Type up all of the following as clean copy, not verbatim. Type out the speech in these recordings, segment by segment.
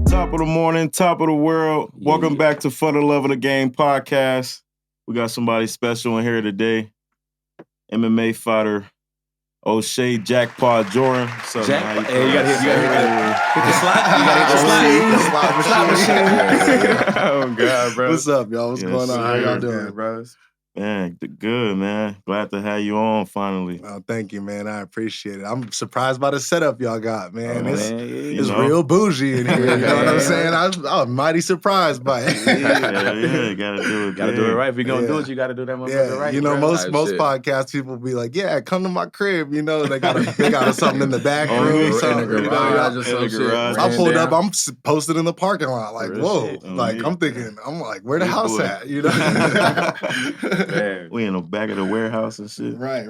Top of the morning, top of the world. Welcome back to For the Love of the Game podcast. We got somebody special in here today. MMA fighter, Oshay, Jackpot, Jordan. What's up, man? Hey, you gotta hit the slot. You gotta hit the slot machine. Oh, God, bro. What's up, y'all? What's going on? How y'all doing? bro? Man, good, man. Glad to have you on finally. Oh, thank you, man. I appreciate it. I'm surprised by the setup y'all got, man. It's know. real bougie in here. You know what I'm saying? I'm mighty surprised by it. Yeah, gotta do it. Gotta do it right. If you're gonna do it, you gotta do that motherfucker right. You know, bro. most podcasts people be like, "Yeah, come to my crib." You know, they got something in the back room, something in the you know, garage or some shit. I pulled up. I'm posted in the parking lot, like, Real whoa! shit. Like, I'm thinking, I'm like, where the house at? You know? Man. We in the back of the warehouse and shit. Right.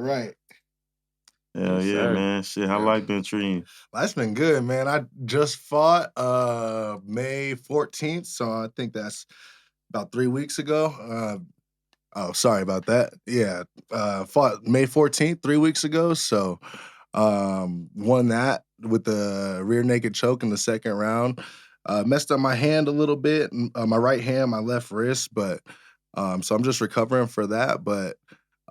Hell yeah, sir. man. Shit, how life been treating you? That's been good, man. I just fought May 14th, so I think that's about 3 weeks ago. Sorry about that. Yeah, fought May 14th, 3 weeks ago. So won that with the rear naked choke in the second round. Messed up my hand a little bit, my right hand, my left wrist, but so I'm just recovering for that. But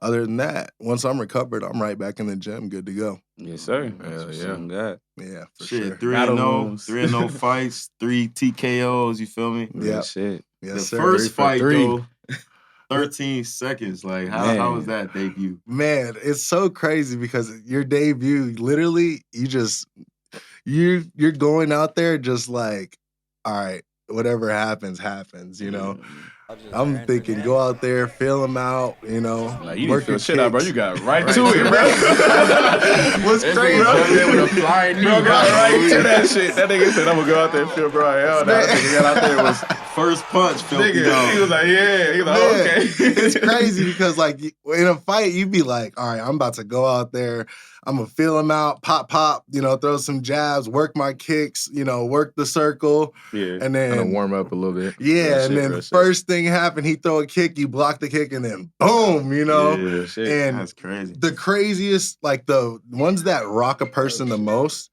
other than that, once I'm recovered, I'm right back in the gym, good to go. Yes, sir. Hell That's yeah. what's God. Yeah, for Shit, sure. 3-0 fights, 3 TKOs, you feel me? Yeah. Shit. Yes, The sir. first 3 for fight, 3. though, 13 seconds. Like, how was that debut? Man, it's so crazy because your debut, literally, you're going out there just like, all right, whatever happens, you know. I'm thinking, go out there, feel them out, you know. Like, you work didn't feel your shit out, bro. kicks. You got right to it, bro. What's crazy? With a flying knee, bro, got right to that shit. That nigga said, I'm gonna go out there and feel bro. Hell no. That nigga got out there and was First punch, filthy nigga. dog. He was like, yeah. He was like, Man, okay. It's crazy because, like, in a fight, you'd be like, all right, I'm about to go out there. I'm going to feel him out, pop, you know, throw some jabs, work my kicks, you know, work the circle. Yeah. And then Kind of warm up a little bit. Yeah, Real and shit, then real shit. first thing happened, he throw a kick, you block the kick, and then boom, you know? Yeah, shit. And that's crazy. the craziest, like the ones that rock a person the most,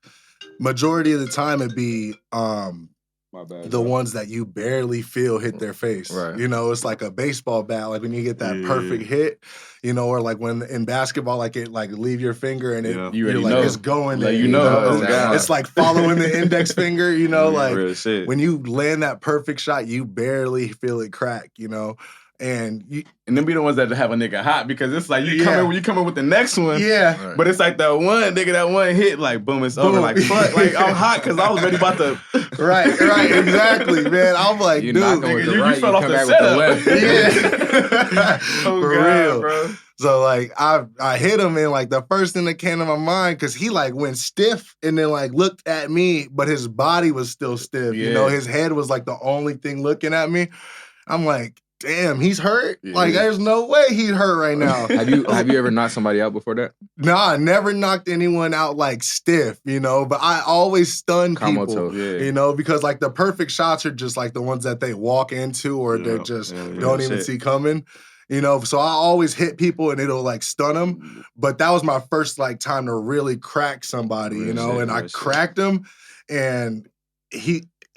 majority of the time it'd be My bad, the bro. ones that you barely feel hit their face. Right. You know, it's like a baseball bat, like when you get that Yeah. perfect hit, you know, or like when in basketball, like it like leave your finger and Yeah. You you're already like, know. it's going Like, there, you know. God. It's like following the index finger, you know, like real shit. when you land that perfect shot, you barely feel it crack, you know? And And them be the ones that have a nigga hot because it's like you come in with the next one. yeah. But it's like that one nigga, that one hit, like boom, it's over. Like fuck, like I'm hot because I was ready about to. Right, exactly, man. I'm like, You dude, knock him with nigga, the you right, fell you off come the back with the setup. left. yeah. Oh For God, real. bro. So like I hit him and like the first thing that came to my mind, because he like went stiff and then like looked at me, but his body was still stiff. You know, Yeah. his head was like the only thing looking at me. I'm like, damn, he's hurt. Yeah. Like, there's no way he's hurt right now. Have you ever knocked somebody out before that? Nah, I never knocked anyone out like stiff, you know, but I always stun people, Kamoto. Yeah. you know, because like the perfect shots are just like the ones that they walk into or they just don't even shit. see coming, you know. So I always hit people and it'll like stun them. But that was my first like time to really crack somebody, you Real know, shit, and I real shit. cracked him and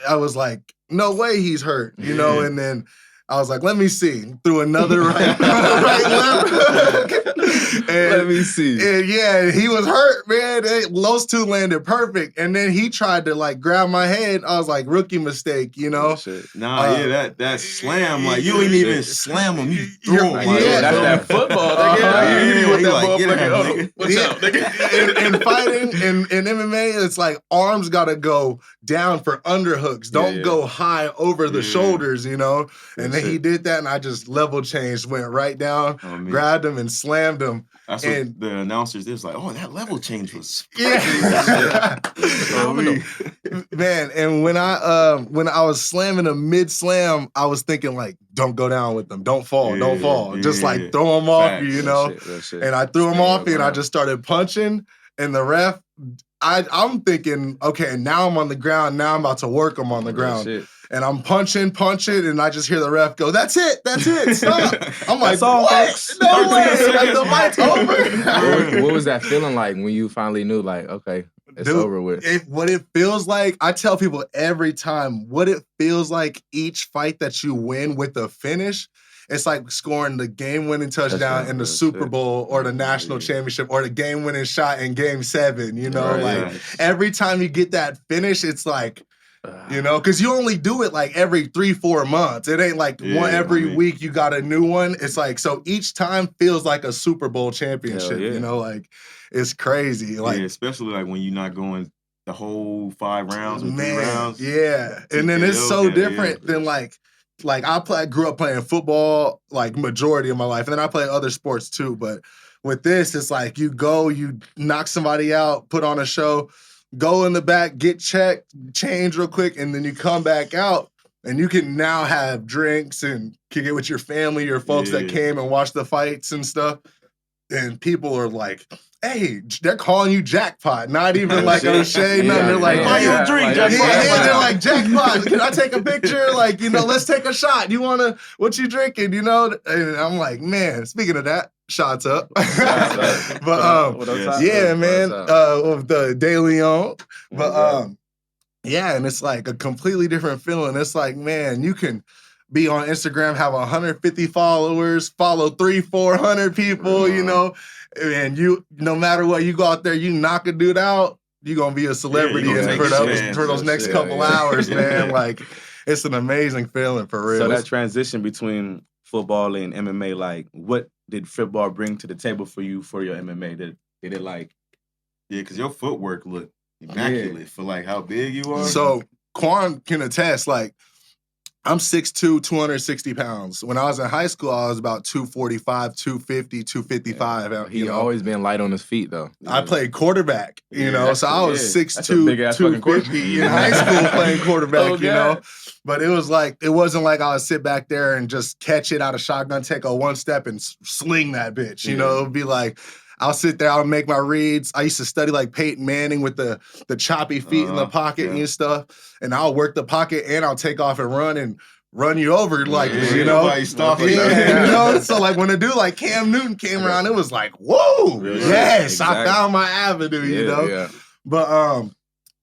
I was like, no way he's hurt, you know, and then I was like, let me see. Threw another right left hook. Let me see. And yeah, he was hurt, man. Those two landed perfect. And then he tried to like grab my head. I was like, rookie mistake, you know? Nah, that slam, like you ain't even slam him, you threw him. Like, yeah, That's that football, nigga. You hit me with He that like, get motherfucker. out, Oh, nigga. what's up, nigga? In fighting, in MMA, it's like arms gotta go down for underhooks. Don't yeah. go high over the Yeah. shoulders, you know? And then he shit. did that and I just level changed, went right down, Oh, man. grabbed him and slammed him. That's and- what the announcers, they was like, oh, that level change was Yeah. phenomenal. Man, and when I was slamming him mid-slam, I was thinking like, don't go down with them. Don't fall. Don't fall. Just yeah. like throw him off, Facts. you know? Real shit. And I threw him Stay off up and I around. just started punching. and the ref, I'm thinking, okay, now I'm on the ground. Now I'm about to work him on the ground. Shit. And I'm punching, and I just hear the ref go, that's it, stop. I'm like, That's all, what? folks. No 13 way, like the seconds. fight's over. What was that feeling like when you finally knew, like, okay, it's Dude, over with? What it feels like, I tell people every time, what it feels like each fight that you win with the finish, it's like scoring the game-winning touchdown in the Super Bowl or the national championship or the game-winning shot in Game 7, you know? Every time you get that finish, it's like, you know, because you only do it like every 3-4 months. It ain't like every week you got a new one. It's like, so each time feels like a Super Bowl championship, you know, like it's crazy. Like, especially like when you're not going the whole 5 rounds or 3 rounds. Yeah. And then it's so different than like I grew up playing football like majority of my life. And then I play other sports too. But with this, it's like you go, you knock somebody out, put on a show, go in the back, get checked, change real quick, and then you come back out and you can now have drinks and kick it with your family, your folks that came and watched the fights and stuff. And people are like, hey, they're calling you Jackpot. Not even like Oshay, nothing. They're like, buy you a drink, Jackpot. They're like, Jackpot, can I take a picture? Like, you know, let's take a shot. What you drinking, you know? And I'm like, man, speaking of that, shots up. But yeah, man, of the De Leon. But yeah, and it's like a completely different feeling. It's like, man, you can be on Instagram, have 150 followers, follow 300-400 people, you know, and you, no matter what, you go out there, you knock a dude out, you're gonna be a celebrity for those next couple hours, man. Like, it's an amazing feeling for real. So that transition between football and MMA, like, what did football bring to the table for you for your MMA? Did it like? Yeah, because your footwork looked immaculate for like how big you are. So Quan can attest, like, I'm 6'2", 260 pounds. When I was in high school, I was about 245, 250, 255. Yeah, he always been light on his feet, though. I played quarterback, you know, so I was 6'2", 250 in high school playing quarterback, you know. But it was like, it wasn't like I would sit back there and just catch it out of shotgun, take a one step and sling that bitch, you know. It would be like, I'll sit there, I'll make my reads. I used to study like Peyton Manning with the choppy feet in the pocket and stuff. And I'll work the pocket and I'll take off and run you over, like, you know. You know? So like when a dude like Cam Newton came around, it was like, whoa, yes, I found my avenue, you know. Yeah. But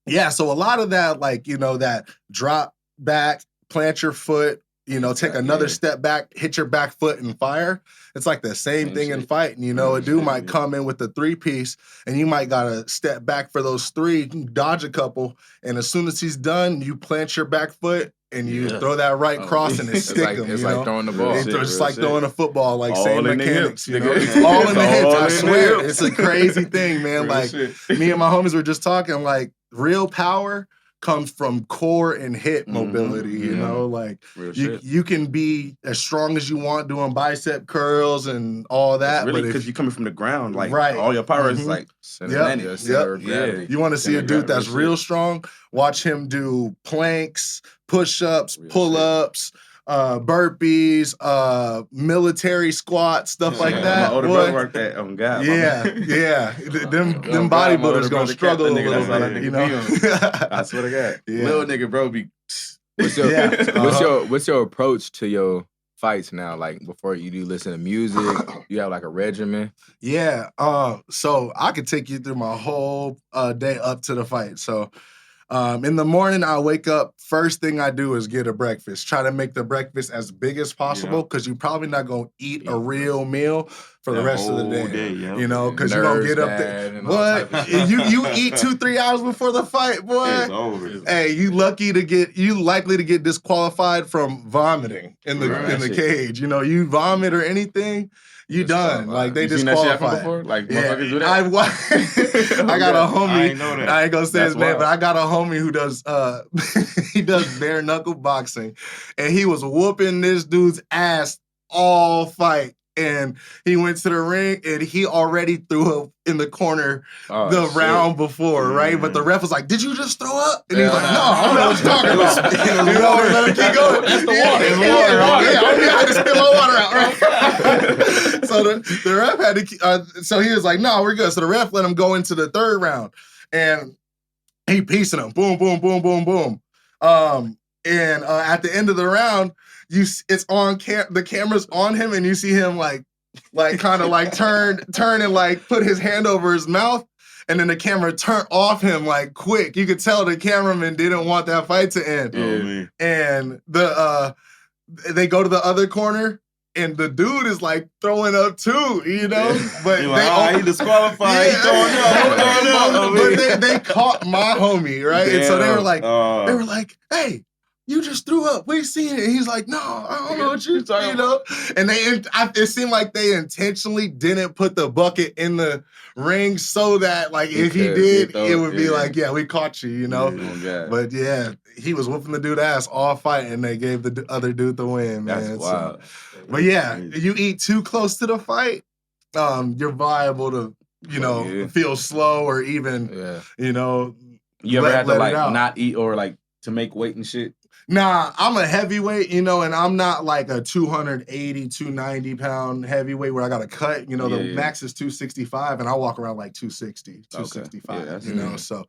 yeah, so a lot of that, like, you know, that drop back, plant your foot, you know, take another step back, hit your back foot and fire. It's like the same thing in fighting. You know, a dude might come in with the 3-piece and you might got to step back for those 3, dodge a couple. And as soon as he's done, you plant your back foot and you throw that right cross and it's stick him. It's like throwing the ball. It's just like throwing a football, like all same mechanics. You know? It's all in the hips, I swear. It's a crazy thing, man. Like, me and my homies were just talking, like, real power comes from core and hip mobility, you know, like you can be as strong as you want doing bicep curls and all that. It's really because you're coming from the ground, like all your power is like gravity. You want to see a dude that's real strong? Watch him do planks, push-ups, pull-ups, burpees, military squats, stuff like that. My older brother worked at God. Them bodybuilders gonna struggle a little bit, you know. I swear to God, little nigga, bro, be. What's your approach to your fights now? Like, before you do listen to music, you have like a regimen? Yeah. So I could take you through my whole day up to the fight. So. In the morning, I wake up. First thing I do is get a breakfast. Try to make the breakfast as big as possible because you're probably not going to eat a real meal for the rest of the day. You know, because you're going to get up there. But you eat 2-3 hours before the fight, boy. It's over. Hey, you likely to get disqualified from vomiting in the cage. You know, you vomit or anything, you done. Like, they disqualified. Like, motherfuckers do that? I got a homie. I ain't know that. I ain't gonna say his name, but I got a homie who does he does bare knuckle boxing, and he was whooping this dude's ass all fight. and he went to the ring, and he already threw up in the corner the shit. round before, right? But the ref was like, "Did you just throw up?" And he's like, "No, I don't know what you're talking about." You know, let him keep going. That's the water. Yeah, I just spit my water out, right? So the ref had to. So he was like, "No, we're good." So the ref let him go into the third round, and he piecing him, boom, boom, boom, boom, boom. And at the end of the round, it's on the camera's on him, and you see him like kind of like turn and like put his hand over his mouth, and then the camera turned off him like quick. You could tell the cameraman didn't want that fight to end. Yeah. And they go to the other corner, and the dude is like throwing up too, you know. But he disqualified. He throwing up. But they caught my homie, right? Damn. And so they were like, "Hey, you just threw up. We seen it." And he's like, "No, I don't know what you're talking about." And it seemed like they intentionally didn't put the bucket in the ring so that, like, if he did, it would be like, "Yeah, we caught you," you know. Yeah. But yeah, he was whooping the dude ass all fight, and they gave the other dude the win, man. That's wild. But yeah, you eat too close to the fight, you're liable to, feel slow or even, You ever had to like not eat or like to make weight and shit? Nah, I'm a heavyweight, and I'm not like a 280, 290 pound heavyweight where I got to cut. The max is 265, and I walk around like 260, 265, so.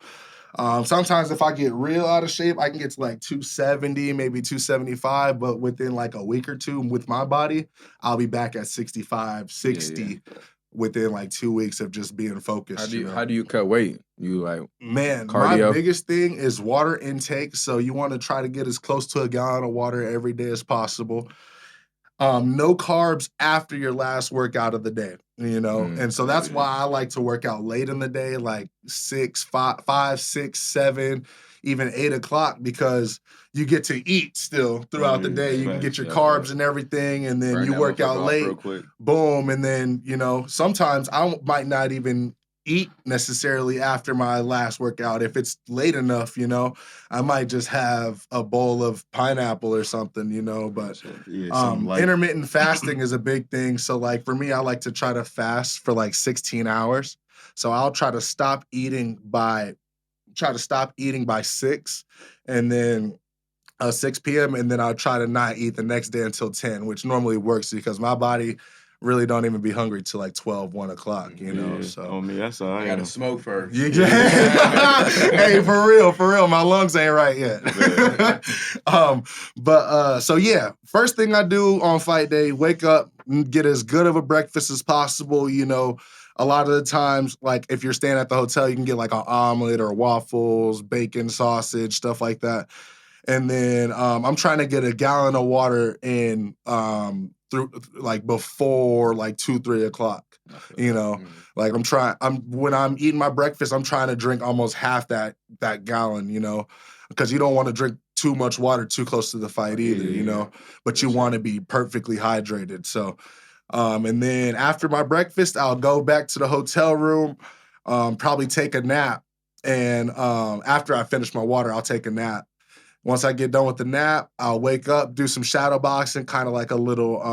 Sometimes if I get real out of shape, I can get to like 270, maybe 275, but within like a week or two with my body, I'll be back at 65, 60 within like 2 weeks of just being focused. How do you cut weight? You like cardio? My biggest thing is water intake. So you want to try to get as close to a gallon of water every day as possible. No carbs after your last workout of the day, and so that's why I like to work out late in the day, like 5, 6, 7, even 8 o'clock, because you get to eat still throughout the day. You can get your carbs and everything, and then you work out late, boom, and then sometimes I might not even eat necessarily after my last workout. If it's late enough, I might just have a bowl of pineapple or something, but intermittent fasting is a big thing. So like for me, I like to try to fast for like 16 hours. So I'll try to stop eating by 6, and then 6 p.m. and then I'll try to not eat the next day until 10, which normally works because my body really don't even be hungry till like 12, 1 o'clock, so. That's all I gotta smoke first. Hey, for real, my lungs ain't right yet. So yeah, first thing I do on fight day, wake up, get as good of a breakfast as possible, A lot of the times, like if you're staying at the hotel, you can get like an omelet or waffles, bacon, sausage, stuff like that. And then I'm trying to get a gallon of water in through like before like 2, 3 o'clock. Like when I'm eating my breakfast, I'm trying to drink almost half that gallon, because you don't want to drink too much water too close to the fight either, but you want to be perfectly hydrated. So, and then after my breakfast, I'll go back to the hotel room, probably take a nap. And after I finish my water, I'll take a nap. Once I get done with the nap, I'll wake up, do some shadow boxing, kind of like a little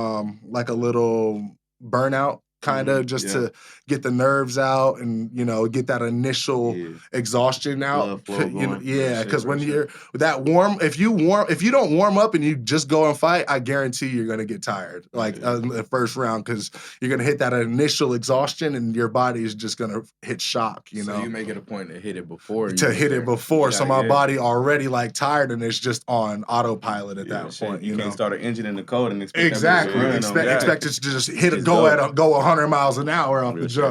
burnout, kind of just to get the nerves out and get that initial exhaustion out. Because when you're that warm, if you don't warm up and you just go and fight, I guarantee you're gonna get tired in the first round, because you're gonna hit that initial exhaustion and your body is just gonna hit shock. So you make it a point to hit it before. So my body already like tired and it's just on autopilot at that point. You can't start an engine in the cold and expect expect it to just go 100 miles an hour off the jump,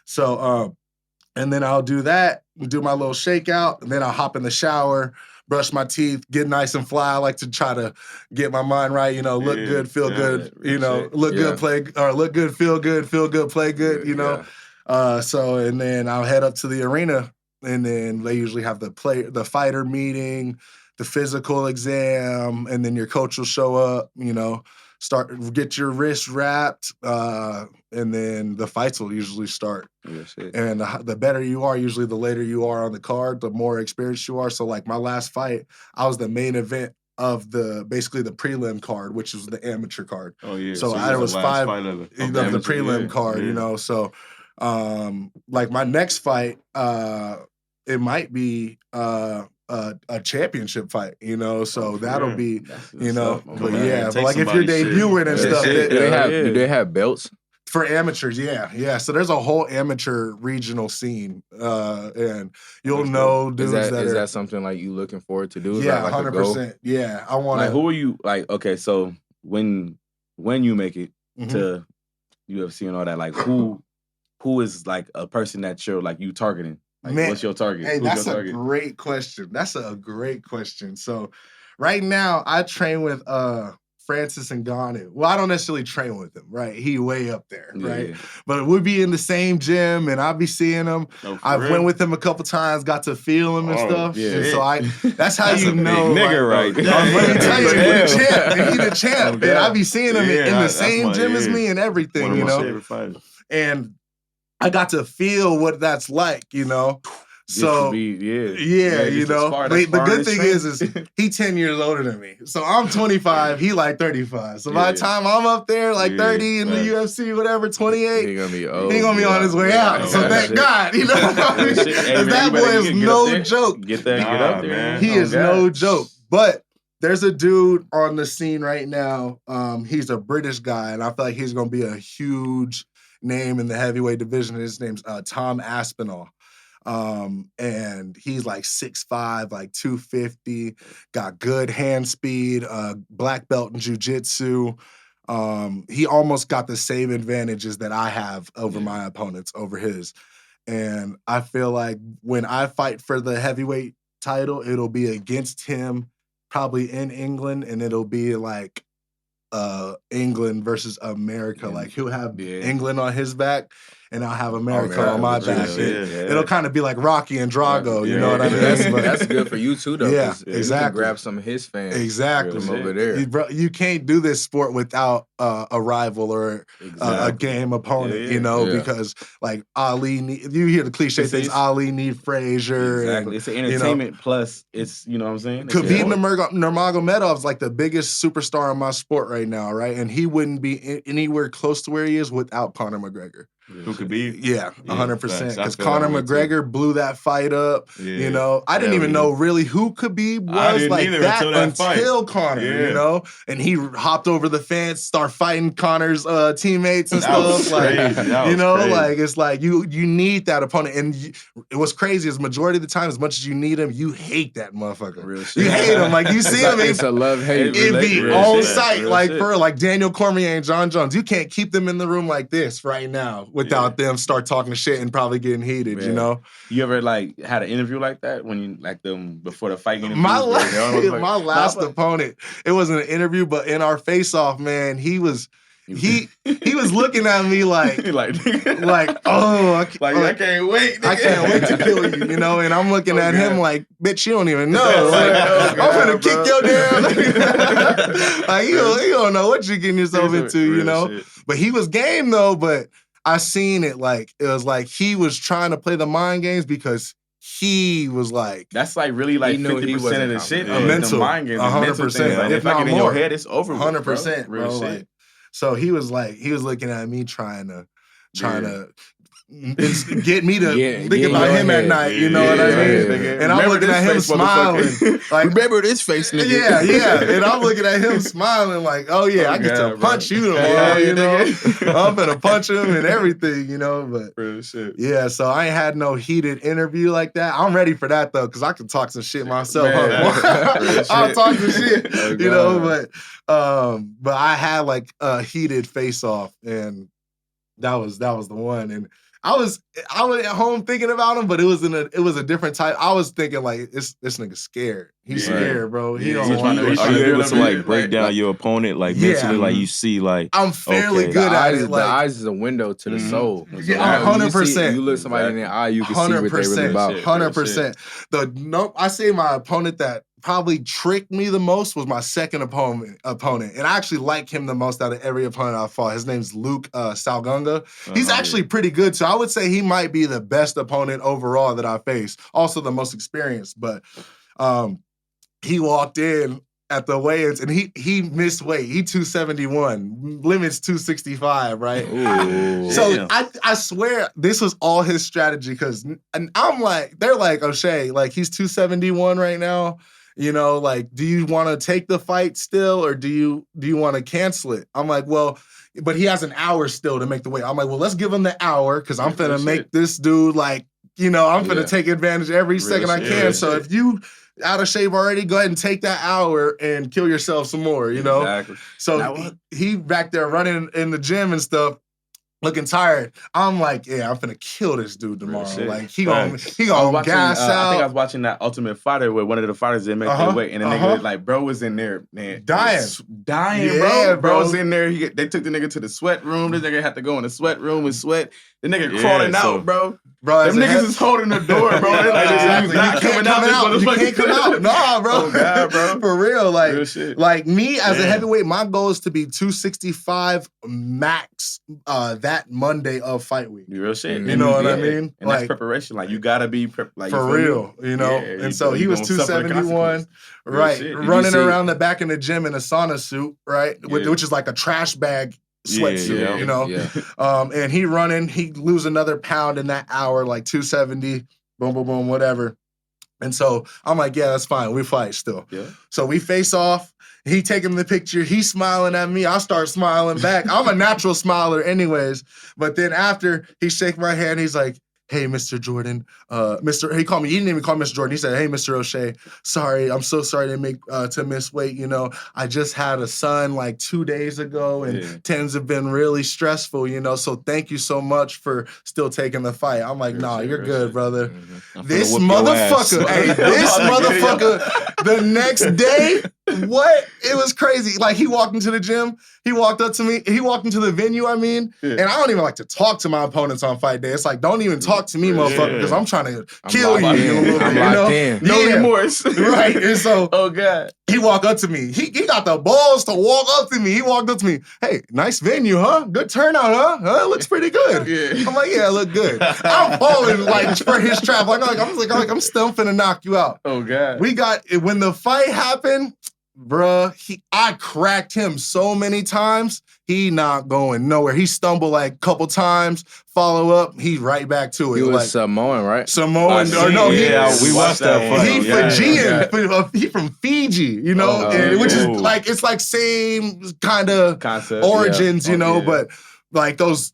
So, and then I'll do that, do my little shakeout, and then I'll hop in the shower, brush my teeth, get nice and fly. I like to try to get my mind right, look good, feel good, look good, play, or look good, feel good, play good, So, and then I'll head up to the arena, and then they usually have the fighter meeting, the physical exam, and then your coach will show up, get your wrist wrapped, and then the fights will usually start. And the better you are, usually the later you are on the card, the more experienced you are. So like my last fight, I was the main event of basically the prelim card, which was the amateur card. Oh yeah. So you I was the last 5 fight of it. of the amateur, prelim card, yeah. you know. So like my next fight, it might be a championship fight, you know. So that'll be, you know, but yeah, but like if you're debuting and stuff, Do they have belts? For amateurs, yeah. So there's a whole amateur regional scene, and you'll know dudes is that that something like you looking forward to do? Is yeah, that like 100%. Yeah, I want Like, who are you? Like, okay, so when you make it to UFC and all that, like, who is like a person that you're like you targeting? Like, Man, what's your target? Hey, Who's that's your a target? great question. That's a great question. So right now I train with Francis Ngannou. Well, I don't necessarily train with him, right? He way up there, right? Yeah. But we'd be in the same gym and I'll be seeing him. Oh, for I've real? went with him a couple times, got to feel him and Oh, stuff. yeah. And so that's how That's you a big know. nigga right there. Let me tell you, Yeah. he's the champ. He's the champ. And I be seeing him in the that's same my- gym as yeah. me and everything, One of you my know? favorite fighters. And I got to feel what that's like, you know? So yeah, you know. But the good thing is he 10 years older than me. So I'm 25, he like 35. So by the time I'm up there, like 30 in the UFC, whatever, 28, He gonna be old. he gonna be on his way out. So thank God, you know. Because that boy is no joke. Get up there, man. He is no joke. But there's a dude on the scene right now. He's a British guy, and I feel like he's gonna be a huge name in the heavyweight division. His name's Tom Aspinall. And he's like 6'5", like 250, got good hand speed, black belt in jiu-jitsu. He almost got the same advantages that I have over my opponents, over his. And I feel like when I fight for the heavyweight title, it'll be against him, probably in England, and it'll be like England versus America. Like he'll have England on his back, and I'll have America on my back. It'll kind of be like Rocky and Drago, you know what I mean? That's good for you too, though. Yeah, You exactly. can grab some of his fans. Exactly. From over there. You can't do this sport without a rival or a game opponent, you know, because like Ali, you hear the cliche things, Ali need Frazier. Exactly. It's an entertainment plus it's, you know what I'm saying? Khabib Nurmagomedov is like the biggest superstar in my sport right now, right? And he wouldn't be anywhere close to where he is without Conor McGregor. Who could be? Yeah, 100%. Because I Conor feel that way, McGregor blew that fight up. Yeah. You know, I didn't even know really who Khabib was like that until Conor, you know? And he hopped over the fence, start fighting Conor's teammates and stuff. Like, you know, like it's like you need that opponent. And what's crazy is majority of the time, as much as you need him, you hate that motherfucker. Real shit. You hate him. Like you see him, it's a love-hate. It'd be on site, like for like Daniel Cormier and John Jones. You can't keep them in the room like this right now without them start talking shit and probably getting heated, you know? You ever like had an interview like that when you like them before the fight interview? My last opponent, it wasn't an interview, but in our face-off, man, he was looking at me like oh, I can't wait. I can't wait to kill you, you know? And I'm looking at him like, bitch, you don't even know. Like, I'm gonna kick your damn. Like, you don't know what you're getting yourself into, you know? Shit. But he was game though, but I seen it like, it was like he was trying to play the mind games because he was like, that's like really like 50% of the shit. Mental, the mind games, 100%. Like, if not in your head, it's over. 100%, bro. Like, so he was looking at me trying to get me to think about him at night, you know what I mean? And I'm looking at him smiling. Like, remember this face, nigga. Yeah. And I'm looking at him smiling like, oh yeah, I get to punch you tomorrow, you know? I'm gonna punch him and everything, you know? But yeah, so I ain't had no heated interview like that. I'm ready for that though, because I can talk some shit myself. I'll talk some shit, you know, but I had like a heated face off, and that was the one. And I was at home thinking about him, but it was a different type. I was thinking like this nigga's scared. He's scared, bro. He don't want to. Are you able to like break down your opponent like mentally? Like you see, like I'm fairly good at it. Like, the eyes is a window to the soul. Yeah, 100%. You look somebody in the eye, you can see what they're really about. 100%. I say my opponent that probably tricked me the most was my second opponent. And I actually like him the most out of every opponent I fought. His name's Luke Salgunga. He's actually pretty good. So I would say he might be the best opponent overall that I faced. Also the most experienced. But he walked in at the weigh-ins, and he missed weight. He 271, limits 265, right? Ooh. So Damn. I swear this was all his strategy because, and I'm like, they're like, Oshay, like he's 271 right now. You know, like, do you want to take the fight still, or do you want to cancel it? I'm like, well, but he has an hour still to make the weight. I'm like, well, let's give him the hour because I'm finna make this dude like, you know, I'm finna take advantage every second I can. So if you out of shape already, go ahead and take that hour and kill yourself some more, you know? Exactly. So he back there running in the gym and stuff, looking tired. I'm like, yeah, I'm finna kill this dude tomorrow. Like he gonna gas out. I think I was watching that Ultimate Fighter where one of the fighters didn't make their weight, and the nigga like bro was in there, man, dying, bro. Bro's in there. They took the nigga to the sweat room. This nigga had to go in the sweat room and sweat. The nigga crawling out, bro. Them niggas is holding the door, bro. They're like, you can't come out. You can't come out. Nah, bro. Oh, God, bro. For real. Like me as a Damn. heavyweight, my goal is to be 265 max that Monday of fight week. Real shit. You know what I mean? And that's preparation. Like you gotta be like for real, you know. Yeah, and so he was 271, right? Running around the back in the gym in a sauna suit, right? Which is like a trash bag sweatsuit, you know. Yeah. And he lose another pound in that hour, like 270, boom, boom, boom, whatever. And so I'm like, yeah, that's fine. We fight still. Yeah. So we face off. He taking the picture. He's smiling at me. I start smiling back. I'm a natural smiler anyways. But then after he shake my hand, he's like, hey, Mr. Jordan, he called me, he didn't even call me Mr. Jordan. He said, hey, Mr. O'Shea, sorry, I'm so sorry to miss weight. You know, I just had a son like 2 days ago and tens have been really stressful, you know, so thank you so much for still taking the fight. I'm like, nah, you're good, brother. This motherfucker, the next day, what? It was crazy. Like he walked into the gym, he walked up to me, he walked into the venue, and I don't even like to talk to my opponents on fight day. It's like, don't even talk to me, motherfucker, because I'm trying to kill you. I'm locked in. No remorse. Right. And so, oh God. He walked up to me. He got the balls to walk up to me. He walked up to me. Hey, nice venue, huh? Good turnout, huh? It looks pretty good. Yeah. I'm like, yeah, it look good. I'm falling like for his trap. I'm still finna knock you out. Oh God. When the fight happened, bruh, I cracked him so many times. He not going nowhere. He stumbled like a couple times. Follow up, he's right back to it. He was Samoan, right? Samoan. We watched that fight. He Fijian. He from Fiji, you know, which is like, it's like same kind of concept, origins, you know, but like those,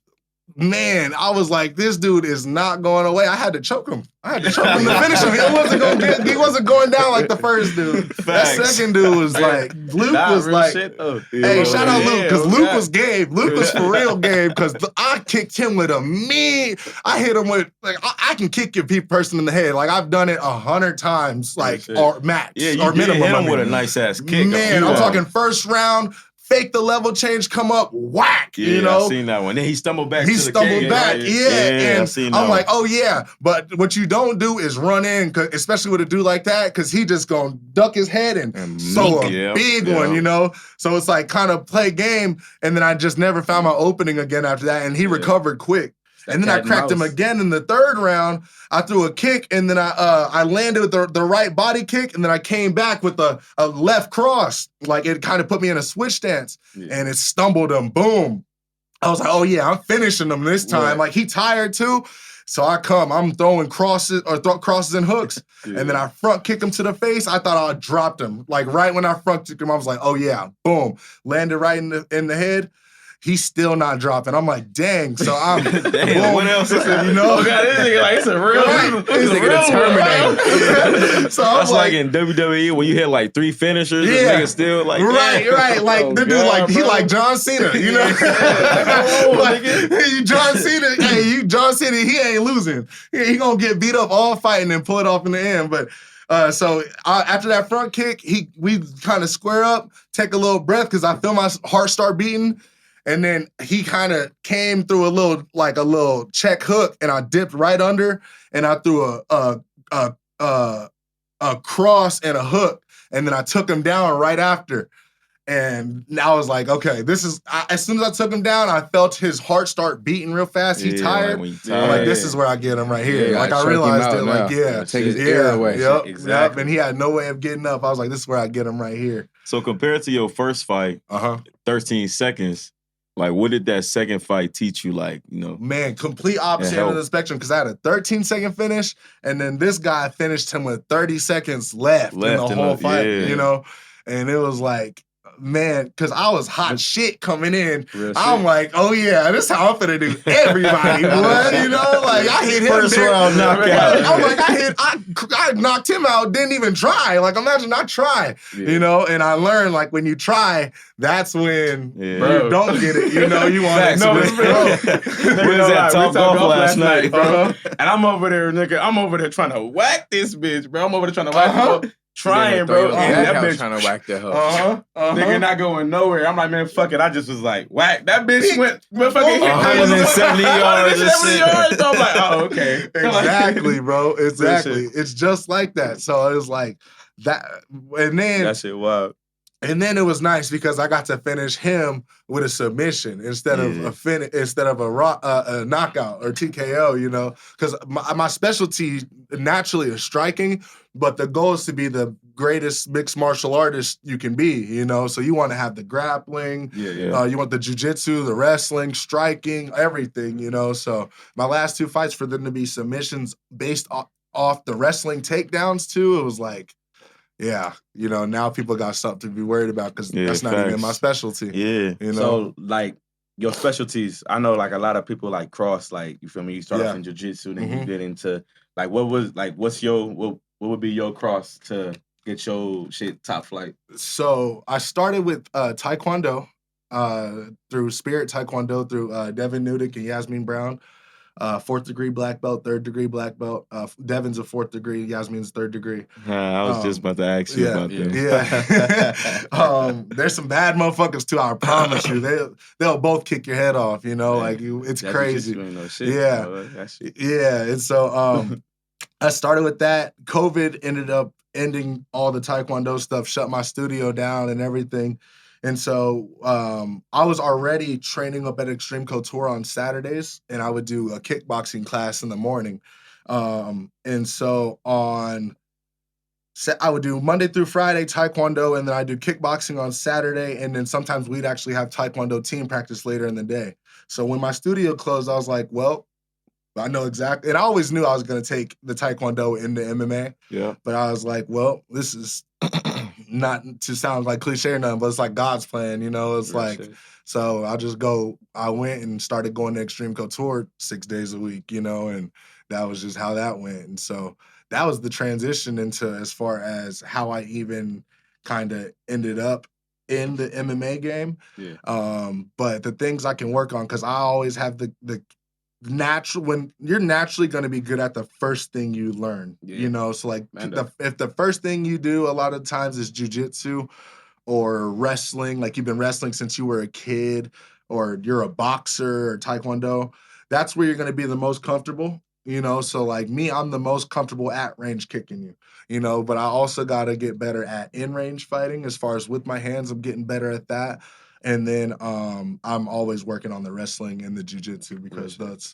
man, I was like, this dude is not going away. I had to choke him. To finish him. He wasn't going down like the first dude. Facts. That second dude was like, Luke was like, hey, shout out Luke, because Luke was game. Luke was for real game, because I kicked him with a mean, I hit him with, like, I can kick your person in the head. Like, I've done it 100 times, like, or max, or minimum. Hit him with a nice ass kick. Man, I'm talking first round, fake the level change, come up, whack, you know? I seen that one. Then he stumbled back. And I seen I'm that like, oh yeah. But what you don't do is run in, especially with a dude like that, because he just gonna duck his head and so a big one, you know? So it's like kind of play game, and then I just never found my opening again after that, and he recovered quick. And then I cracked him again in the third round. I threw a kick, and then I landed with the right body kick, and then I came back with a left cross. Like, it kind of put me in a switch stance, and it stumbled him. Boom. I was like, oh, yeah, I'm finishing him this time. Like, he tired, too. So I'm throwing crosses and hooks, and then I front kick him to the face. I thought I dropped him. Like, right when I front kicked him, I was like, oh, yeah, boom. Landed right in the head. He's still not dropping. I'm like, dang. So I'm damn, what else is it? You know? Oh God, this nigga like, it's a real Terminator. So that's like in WWE when you hit like 3 finishers, and niggas still like, right. Like the dude, like he like John Cena, you know? John Cena, he ain't losing. He gonna get beat up all fighting and pull it off in the end. But so after that front kick, we kind of square up, take a little breath because I feel my heart start beating. And then he kind of came through a little check hook, and I dipped right under, and I threw a cross and a hook, and then I took him down right after. And I was like, okay, this is. As soon as I took him down, I felt his heart start beating real fast. He tired. Like when you I'm tired. like, this is where I get him right here. Yeah, like gotta I choke him realized out it. Like, now. yeah, Take his air away. Yep, Exactly. And he had no way of getting up. I was like, this is where I get him right here. So compared to your first fight, 13 seconds, like what did that second fight teach you? Like, you know, Man, complete opposite end of the spectrum because I had a 13-second finish, and then this guy finished him with 30 seconds left in the whole fight, you know? And it was like, man, because I was hot shit coming in. I'm like, oh yeah, this is how I'm finna do everybody, boy. You know, like I hit him. First round knockout. I'm like, I knocked him out, didn't even try. Like, imagine I try, you know? And I learned, like, when you try, that's when you don't get it. You know, you want to. No, What is that Top Golf last night, bro? And I'm over there, nigga. I'm over there trying to whack this bitch, bro. I'm over there trying to whack her. Trying, bro. That bitch trying to whack the hoe. Nigga not going nowhere. I'm like, man, fuck it. I just was like, whack. That bitch went fucking 170 yards. 170 yards. So I'm like, oh, okay. Exactly, bro. Exactly. It's just like that. So it was like that. And then that shit wild. And then it was nice because I got to finish him with a submission instead of a knockout or TKO, you know, because my specialty naturally is striking, but the goal is to be the greatest mixed martial artist you can be, you know. So you want to have the grappling, you want the jiu-jitsu, the wrestling, striking, everything, you know. So my last two fights for them to be submissions based off the wrestling takedowns too, it was like, yeah, you know, now people got something to be worried about because that's not even my specialty. Yeah. You know? So, like, your specialties, I know, like, a lot of people, like, cross, like, you feel me? You start off in jiu-jitsu, then you get into, like, what would be your cross to get your shit top flight? So, I started with Taekwondo through Spirit Taekwondo through Devin Nudick and Yasmin Brown. 4th degree black belt, 3rd degree black belt. Devin's a 4th degree, Yasmin's 3rd degree. I was just about to ask you about that. Yeah. There's some bad motherfuckers too, I promise you. They'll both kick your head off, you know, like it's crazy. Yeah. And so I started with that. COVID ended up ending all the Taekwondo stuff, shut my studio down and everything. And so I was already training up at Extreme Couture on Saturdays, and I would do a kickboxing class in the morning. And so I would do Monday through Friday Taekwondo, and then I do kickboxing on Saturday, and then sometimes we'd actually have Taekwondo team practice later in the day. So when my studio closed, I was like, well, I know exactly. And I always knew I was going to take the Taekwondo into MMA. Yeah. But I was like, well, this is not to sound like cliche or nothing, but it's like God's plan, you know? It's like, so I went and started going to Extreme Couture 6 days a week, you know? And that was just how that went. And so that was the transition into as far as how I even kind of ended up in the MMA game. Yeah. But the things I can work on, because I always have the natural, when you're naturally going to be good at the first thing you learn, you know? So like if the first thing you do a lot of times is jiu-jitsu or wrestling, like you've been wrestling since you were a kid, or you're a boxer or Taekwondo, that's where you're going to be the most comfortable, you know? So like me, I'm the most comfortable at range kicking you, you know, but I also got to get better at in-range fighting. As far as with my hands, I'm getting better at that. And then I'm always working on the wrestling and the jiu-jitsu because that's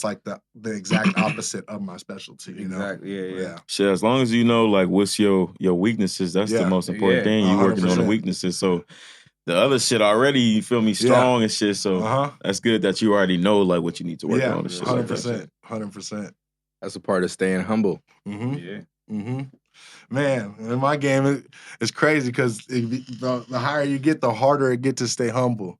like the exact opposite of my specialty, you know? Exactly, yeah. Shit, as long as you know, like, what's your weaknesses, that's the most important thing. You working on the weaknesses. So the other shit already, you feel me, strong and shit. So that's good that you already know, like, what you need to work on and shit. 100%. 100%. That's a part of staying humble. Mm-hmm. Yeah. Mm-hmm. Man, in my game, it's crazy because the higher you get, the harder it gets to stay humble.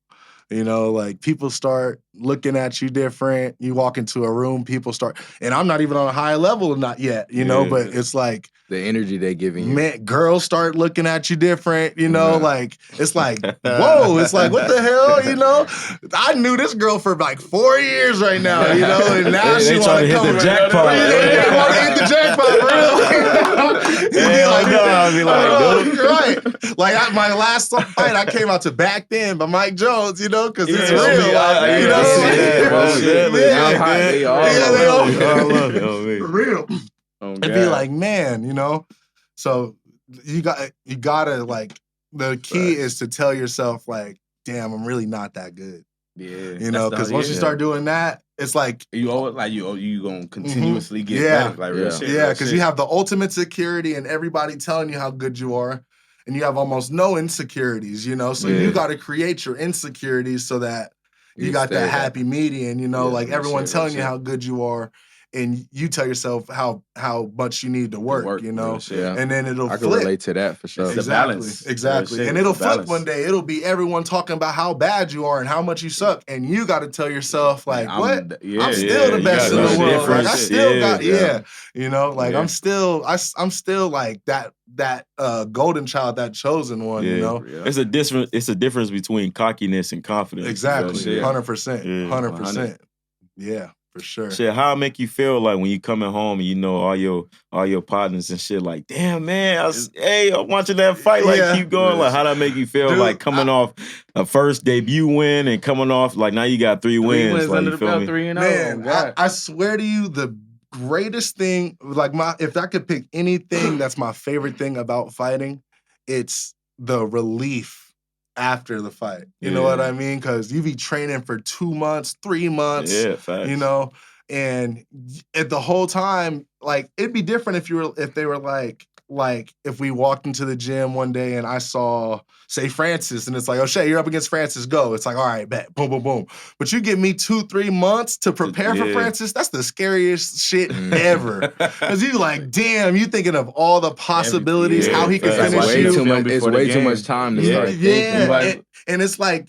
You know, like people start looking at you different. You walk into a room, people start, and I'm not even on a high level, not yet, you know, but it's like the energy they giving you. Man, girls start looking at you different, you know, like, it's like, whoa, it's like, what the hell, you know? I knew this girl for like 4 years right now, you know, and now she want to hit the jackpot. They want to hit the jackpot, right. Like my last fight, I came out to Back Then by Mike Jones, you know, because it's real. For real. And be like, man, you know. So you gotta like the key is to tell yourself like, damn, I'm really not that good. Yeah. You know, because once you start doing that, it's like you gonna continuously get better. Like real shit. Yeah, because you have the ultimate security and everybody telling you how good you are, and you have almost no insecurities, you know. So you got to create your insecurities so that you got that happy median, you know, like everyone telling you how good you are. And you tell yourself how much you need to work, you know, and then it'll flip. I can relate to that for sure. Exactly. And it'll flip one day. It'll be everyone talking about how bad you are and how much you suck, and you got to tell yourself like, I'm still the best in the world. Like I still got, you know, like I'm still like that golden child, that chosen one. You know, it's a difference between cockiness and confidence. Exactly, 100%. Yeah. For sure. Shit, how it make you feel like when you coming home and you know all your partners and shit like, damn man, I'm watching that fight, like keep going. Like how that make you feel like coming off a first debut win and coming off like now you got 3 wins like, under you the belt, 3-0. Man, I swear to you, the greatest thing, like if I could pick anything that's my favorite thing about fighting, it's the relief after the fight. You know what I mean? Because you be training for 2 months, 3 months. Yeah, facts. You know, and at the whole time, like it'd be different if they were like if we walked into the gym one day and I saw, say, Francis, and it's like, Oshay, you're up against Francis, go. It's like, all right, bet, boom, boom, boom. But you give me 2-3 months to prepare for Francis, that's the scariest shit ever. Because you like, damn, you thinking of all the possibilities, how he could finish you. It's way too much time to start thinking. And it's like,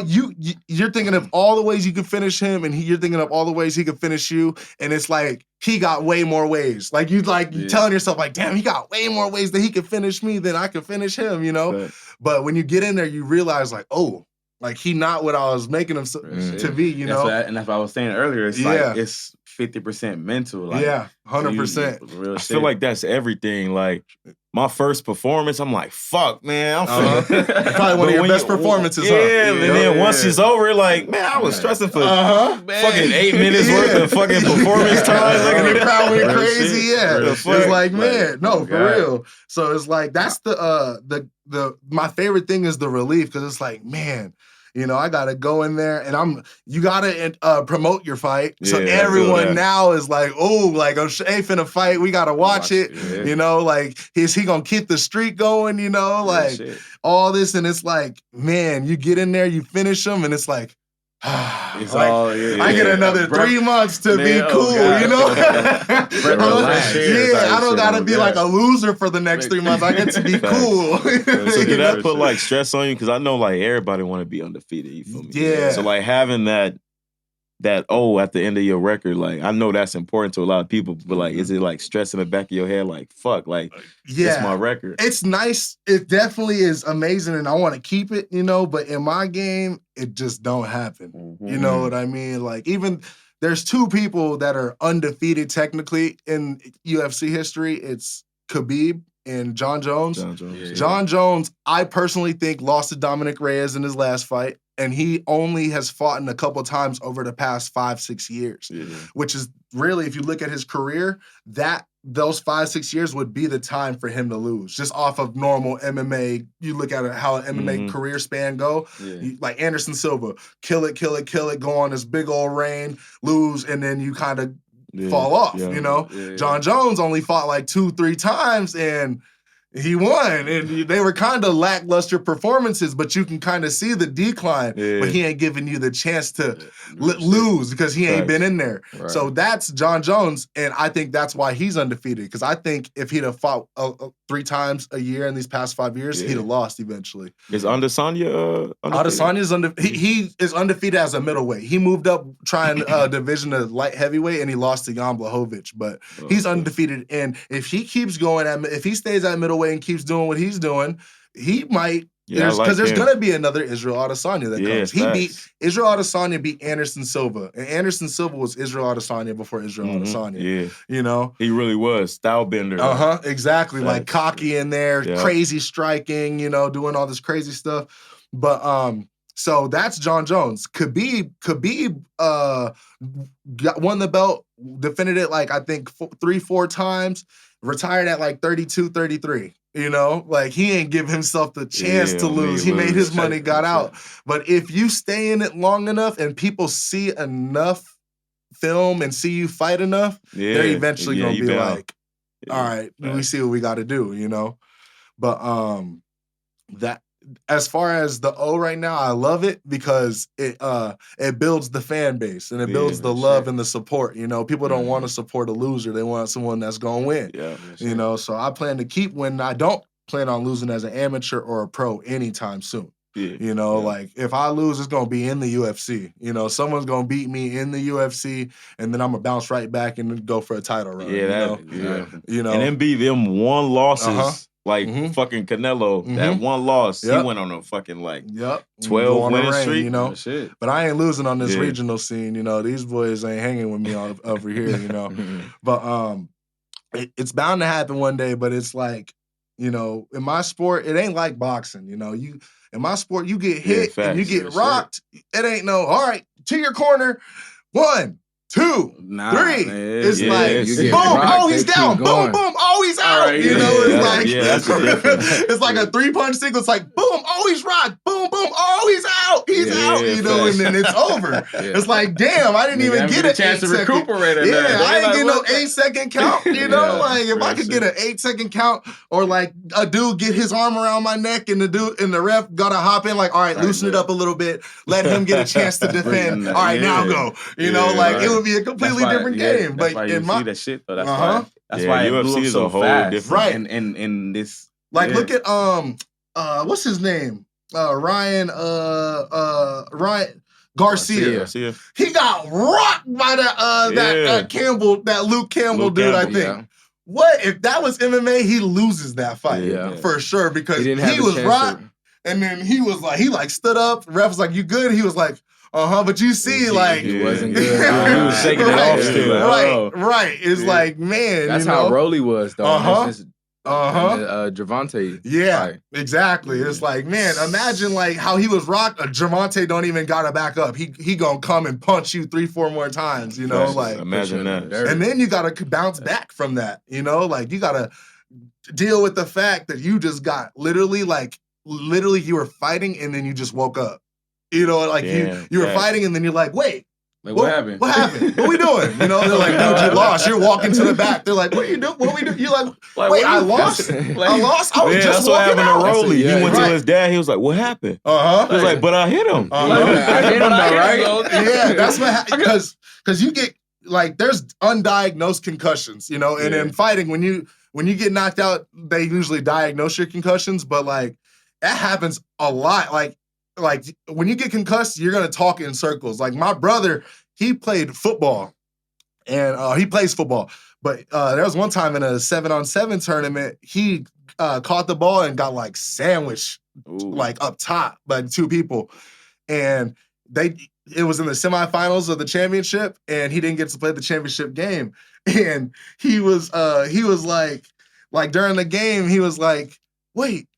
you're thinking of all the ways you could finish him, and you're thinking of all the ways he could finish you, and it's like he got way more ways. Like you telling yourself like, damn, he got way more ways that he could finish me than I could finish him, you know. Right. But when you get in there, you realize like, oh, like he not what I was making him to be, you know. And that's what I was saying earlier. It's like it's 50% mental. Like, 100%. I feel like that's everything. Like my first performance, I'm like, fuck, man. I'm probably one of your best performances. Yeah, and then once it's over, like, man, I was stressing for fucking 8 minutes worth of fucking performance time. Like, the crowd went crazy. It's like, man, no, for real. So it's like that's my favorite thing is the relief, because it's like, man, you know, I gotta go in there and you gotta promote your fight. So everyone now is like, oh, like Oshay finna fight. We gotta watch it. Yeah. You know, like, is he gonna keep the streak going? You know, like all this. And it's like, man, you get in there, you finish them, and it's like, it's like, I get another 3 months to be cool, you know? I don't gotta be like a loser for the next 3 months. I get to be cool. So did that put like stress on you? Because I know like everybody want to be undefeated, you feel me? Yeah. So like having that at the end of your record, like I know that's important to a lot of people, but like is it like stress in the back of your head, like fuck, like it's my record? It's nice. It definitely is amazing, and I want to keep it, you know, but in my game, it just don't happen. Mm-hmm. You know what I mean? Like even there's 2 people that are undefeated technically in UFC history. It's Khabib and John Jones. John Jones, I personally think lost to Dominic Reyes in his last fight. And he only has fought in a couple times over the past 5-6 years, which is really, if you look at his career, those 5-6 years would be the time for him to lose. Just off of normal MMA, you look at how an MMA career span go. Like Anderson Silva, kill it, go on this big old reign, lose, and then you kind of fall off, you know? John Jones only fought like 2-3 times, and he won, and they were kind of lackluster performances, but you can kind of see the decline. But he ain't giving you the chance to lose because he ain't been in there. Right. So that's John Jones, and I think that's why he's undefeated. Because I think if he'd have fought 3 times a year in these past 5 years, he'd have lost eventually. Is Adesanya undefeated? Adesanya's he is undefeated as a middleweight. He moved up trying division to light heavyweight, and he lost to Jan Blachowicz. But he's undefeated, and if he keeps going if he stays at middleweight and keeps doing what he's doing, he might. Because there's gonna be another Israel Adesanya that comes. Israel Adesanya beat Anderson Silva, and Anderson Silva was Israel Adesanya before Israel Adesanya. Yeah, you know, he really was style bender. Exactly. Like cocky in there, crazy striking. You know, doing all this crazy stuff. But So that's John Jones. Khabib won the belt, defended it like I think 3-4 times, retired at like 32, 33. You know, like he ain't give himself the chance to lose. He made his money, got out. But if you stay in it long enough and people see enough film and see you fight enough, they're eventually gonna be like, all right, we see what we got to do, you know. But that as far as the O right now, I love it because it builds the fan base and it builds the love and the support. You know, people don't want to support a loser; they want someone that's gonna win. Yeah, you know. So I plan to keep winning. I don't plan on losing as an amateur or a pro anytime soon. Yeah, you know, like if I lose, it's gonna be in the UFC. You know, someone's gonna beat me in the UFC, and then I'm gonna bounce right back and go for a title run. Yeah, you know, and then beat them one losses. Like fucking Canelo, that one loss, he went on a fucking like 12 winning streak, you know. Shit. But I ain't losing on this regional scene, you know. These boys ain't hanging with me over here, you know. But it's bound to happen one day. But it's like, you know, in my sport, it ain't like boxing, you know. In my sport, you get hit and you get rocked. It ain't no, all right, to your corner, 1, 2, 3. It's like, boom, oh, he's down. Boom, boom, oh, he's out. Right, you know, it's like it's like a 3-punch sequence. Like, boom, oh, he's rocked. Boom, boom, oh, he's out. He's out. You know, and then it's over. It's like, damn, I didn't even get a chance to recuperate. I didn't get no 8-second count. You know, like if I could get an 8-second count, or like a dude get his arm around my neck and the ref gotta hop in. Like, all right, loosen it up a little bit. Let him get a chance to defend. All right, now go. You know, like it would be a completely different game. But why you see that shit though. That's why it UFC is so a whole fast. Different. Right. And this look at what's his name? Ryan Garcia. He got rocked by that Campbell, that Luke Campbell dude, I think. Yeah. What if that was MMA? He loses that fight for sure because he was rocked, and then he was like, he stood up. The ref was like, "You good?" He was like, but you see, like he wasn't good. He was shaking it off still. Right. It's like, man, that's how Rolly was though. Javante. Yeah, fight. Exactly. It's like, man, imagine like how he was rocked. Javante don't even gotta back up. He gonna come and punch you 3-4 more times. You know, like imagine that. And then you gotta bounce back from that. You know, like you gotta deal with the fact that you just got literally you were fighting and then you just woke up. You know, like you were fighting and then you're like, wait. Like, what happened? What happened? What we doing? You know, they're like, dude, you lost. You're walking to the back. They're like, what are you doing? What we do? You're like, wait, I lost? I lost? I was just walking out. That's what happened to Rolly. He went to his dad. He was like, what happened? He was like, but I hit him. I hit him though, right? Yeah, that's what happened. Because you get, like, there's undiagnosed concussions, you know, and in fighting, when you get knocked out, they usually diagnose your concussions, but, like, that happens a lot. Like when you get concussed, you're gonna talk in circles. Like my brother, he played football, and he plays football. But there was one time in a 7-on-7 tournament, he caught the ball and got like sandwiched, like up top by 2 people, and it was in the semifinals of the championship, and he didn't get to play the championship game. And he was like during the game, he was like, wait,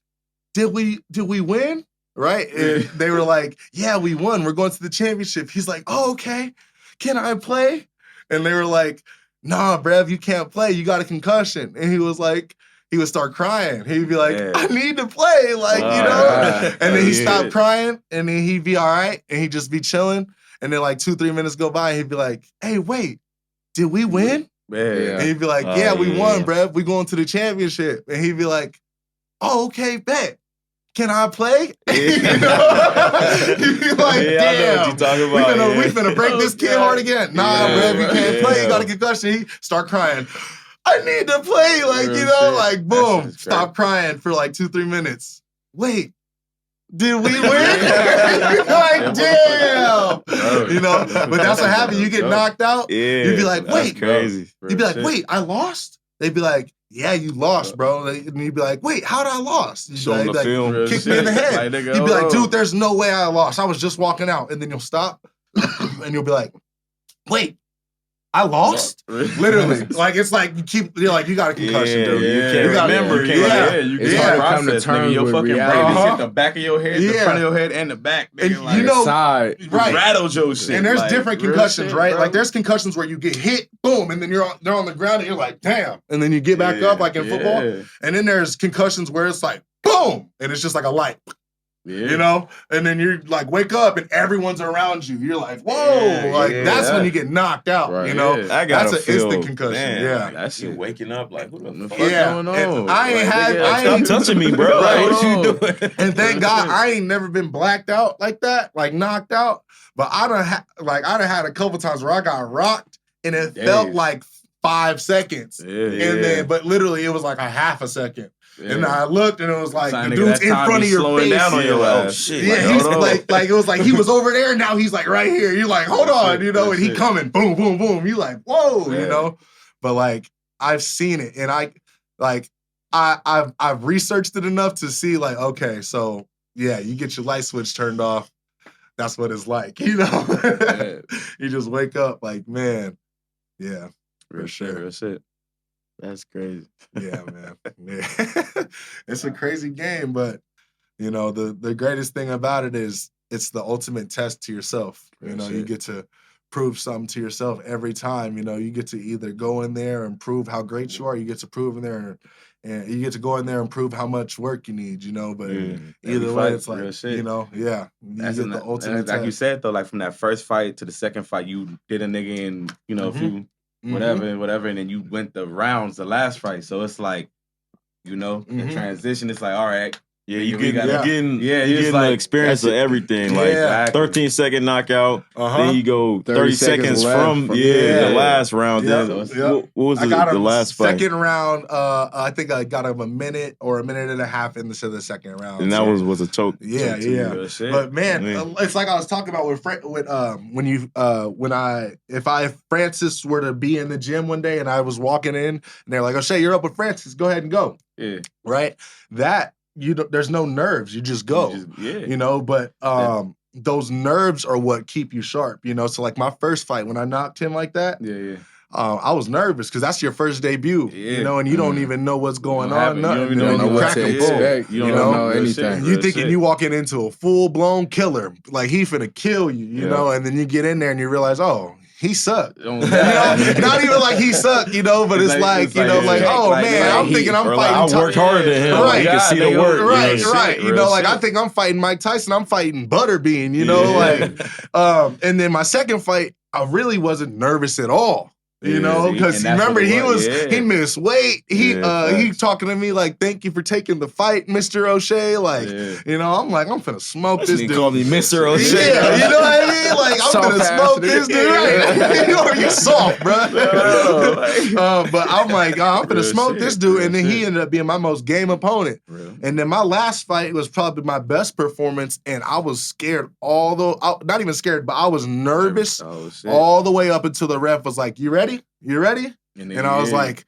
did we win? Right? And they were like, yeah, we won. We're going to the championship. He's like, oh, okay. Can I play? And they were like, nah, bruv, you can't play. You got a concussion. And he was like, he would start crying. He'd be like, I need to play. Like, you know? And then he'd stop crying, and then he'd be all right, and he'd just be chilling. And then like 2-3 minutes go by, and he'd be like, hey, wait, did we win? Yeah. And he'd be like, we won, bruv. We going to the championship. And he'd be like, oh, okay, bet. Can I play? You know? You'd be like, damn. I know what you're talking about. We finna break this kid heart again. Nah, bruv, you can't play. You got a concussion. He start crying. I need to play. Like, you know, like, boom. Stop crying for like 2-3 minutes. Wait, did we win? Like, damn. You know, but that's what happened. You get knocked out. You'd be like, wait. Crazy. You'd be like, wait, I lost? They'd be like, yeah, you lost, bro. And you'd be like, wait, how'd I lost? Show him the film. Kick me in the head. You'd be like, dude, there's no way I lost. I was just walking out. And then you'll stop. And you'll be like, wait, I lost. Literally, like it's like you're like you got a concussion, dude. You can't remember. It's hard to come to terms your with fucking reality. brain hit the back of your head, the front of your head, and the back. And Nigga, like, you know, side right? Rattled your shit. And there's like, different concussions, shit, right? bro. Like there's concussions where you get hit, boom, and then they're on the ground, and you're like, damn, and then you get back up, like in football. And then there's concussions where it's like, boom, and it's just like a light. You know, and then you're like, wake up, and everyone's around you. You're like, whoa, that's when you get knocked out. Right. You know, that's an instant concussion. Man, that shit waking up like, what the fuck going on? And I ain't stop touching me, bro. Like, what you doing? And thank God I ain't never been blacked out like that, like knocked out. But I done had a couple times where I got rocked, and it felt like 5 seconds, and then but literally it was like a half a second. And I looked, and it was like the dude's in front of your face. Down on your ass. Oh shit! Yeah, he's like it was like he was over there. Now he's like right here. You're like, hold on, you know, and he coming, boom, boom, boom. You like, whoa, you know. But like I've seen it, and I've researched it enough to see like, okay, so yeah, you get your light switch turned off. That's what it's like, you know. You just wake up like, man, yeah, for sure. Real shit. That's crazy. Yeah, man. Yeah. It's a crazy game, but you know, the greatest thing about it is it's the ultimate test to yourself. You know, you get to prove something to yourself every time. You know, you get to either go in there and prove how great you are, you get to prove in there and you get to go in there and prove how much work you need, you know, but either way, it's like, you know, you get the ultimate like test. you said, though, like from that first fight to the second fight, you did a nigga in, you know, if you whatever, and then you went the rounds the last fight. So it's like, you know, the transition, it's like, all right. Yeah, you getting like, the experience of everything. Like 13-second knockout, then you go 30 seconds from the last round. Then what was the last fight? Second round, I think I got him a minute or a minute and a half into the second round. And that was a choke. Yeah. But man, it's like I was talking about if Francis were to be in the gym one day and I was walking in and they're like, Oshay, you're up with Francis, go ahead and go. Yeah. Right? That there's no nerves. You just go. You know, but those nerves are what keep you sharp, you know. So like my first fight when I knocked him like that, I was nervous because that's your first debut, you know, and you don't even know what's going on. Nothing. You don't know what to expect. You don't know anything. You thinking you walking into a full blown killer, like he finna kill you, you know, and then you get in there and you realize, oh, he sucked. You know, not even like he sucked, you know, but it's like you know, like, oh man, I'm thinking I'm fighting. I worked harder than him. Right, you can see the work. Right. You know, like I think I'm fighting Mike Tyson. I'm fighting Butterbean. You know, like, and then my second fight, I really wasn't nervous at all. You know, because remember he missed weight. He talking to me like, "Thank you for taking the fight, Mr. O'Shea." Like, you know, I'm like, I'm finna smoke this dude. He called me Mr. O'Shea. Yeah, you know what I mean? Like, I'm finna smoke this dude. Right? You know, you're soft, bro. But I'm like, I'm finna smoke this dude, and then he ended up being my most game opponent. And then my last fight was probably my best performance, and I was scared. Not even scared, but I was nervous all the way up until the ref was like, "You ready? You ready?" And I was like,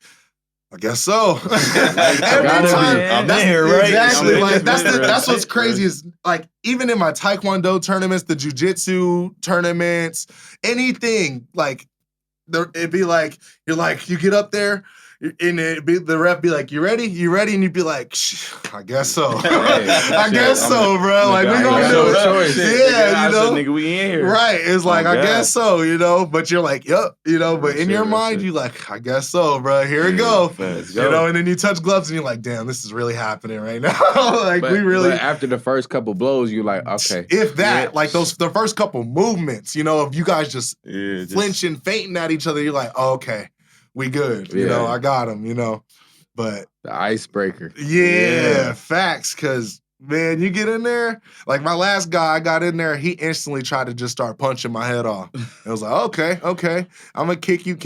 I guess so. Every time, I'm in here, right? Exactly. Like that's what's crazy is like even in my Taekwondo tournaments, the jiu-jitsu tournaments, anything like it'd be like you get up there. And the ref be like, "You ready? You ready?" And you'd be like, "I guess so. I guess so, bro. Like we gonna do it." Yeah, you know, nigga, we in here, right? It's like I guess so, you know. But you're like, "Yup," you know. But in your mind, you like, "I guess so, bro. Here we go." You know. And then you touch gloves, and you're like, "Damn, this is really happening right now." Like we really. But after the first couple blows, you're like, "Okay." If that, like the first couple movements, you know, if you guys just flinching, fainting at each other, you're like, "Oh, okay. We good, you know. I got him, you know." But the icebreaker, facts. Because man, you get in there. Like my last guy, I got in there. He instantly tried to just start punching my head off. It was like, okay, I'm gonna kick you,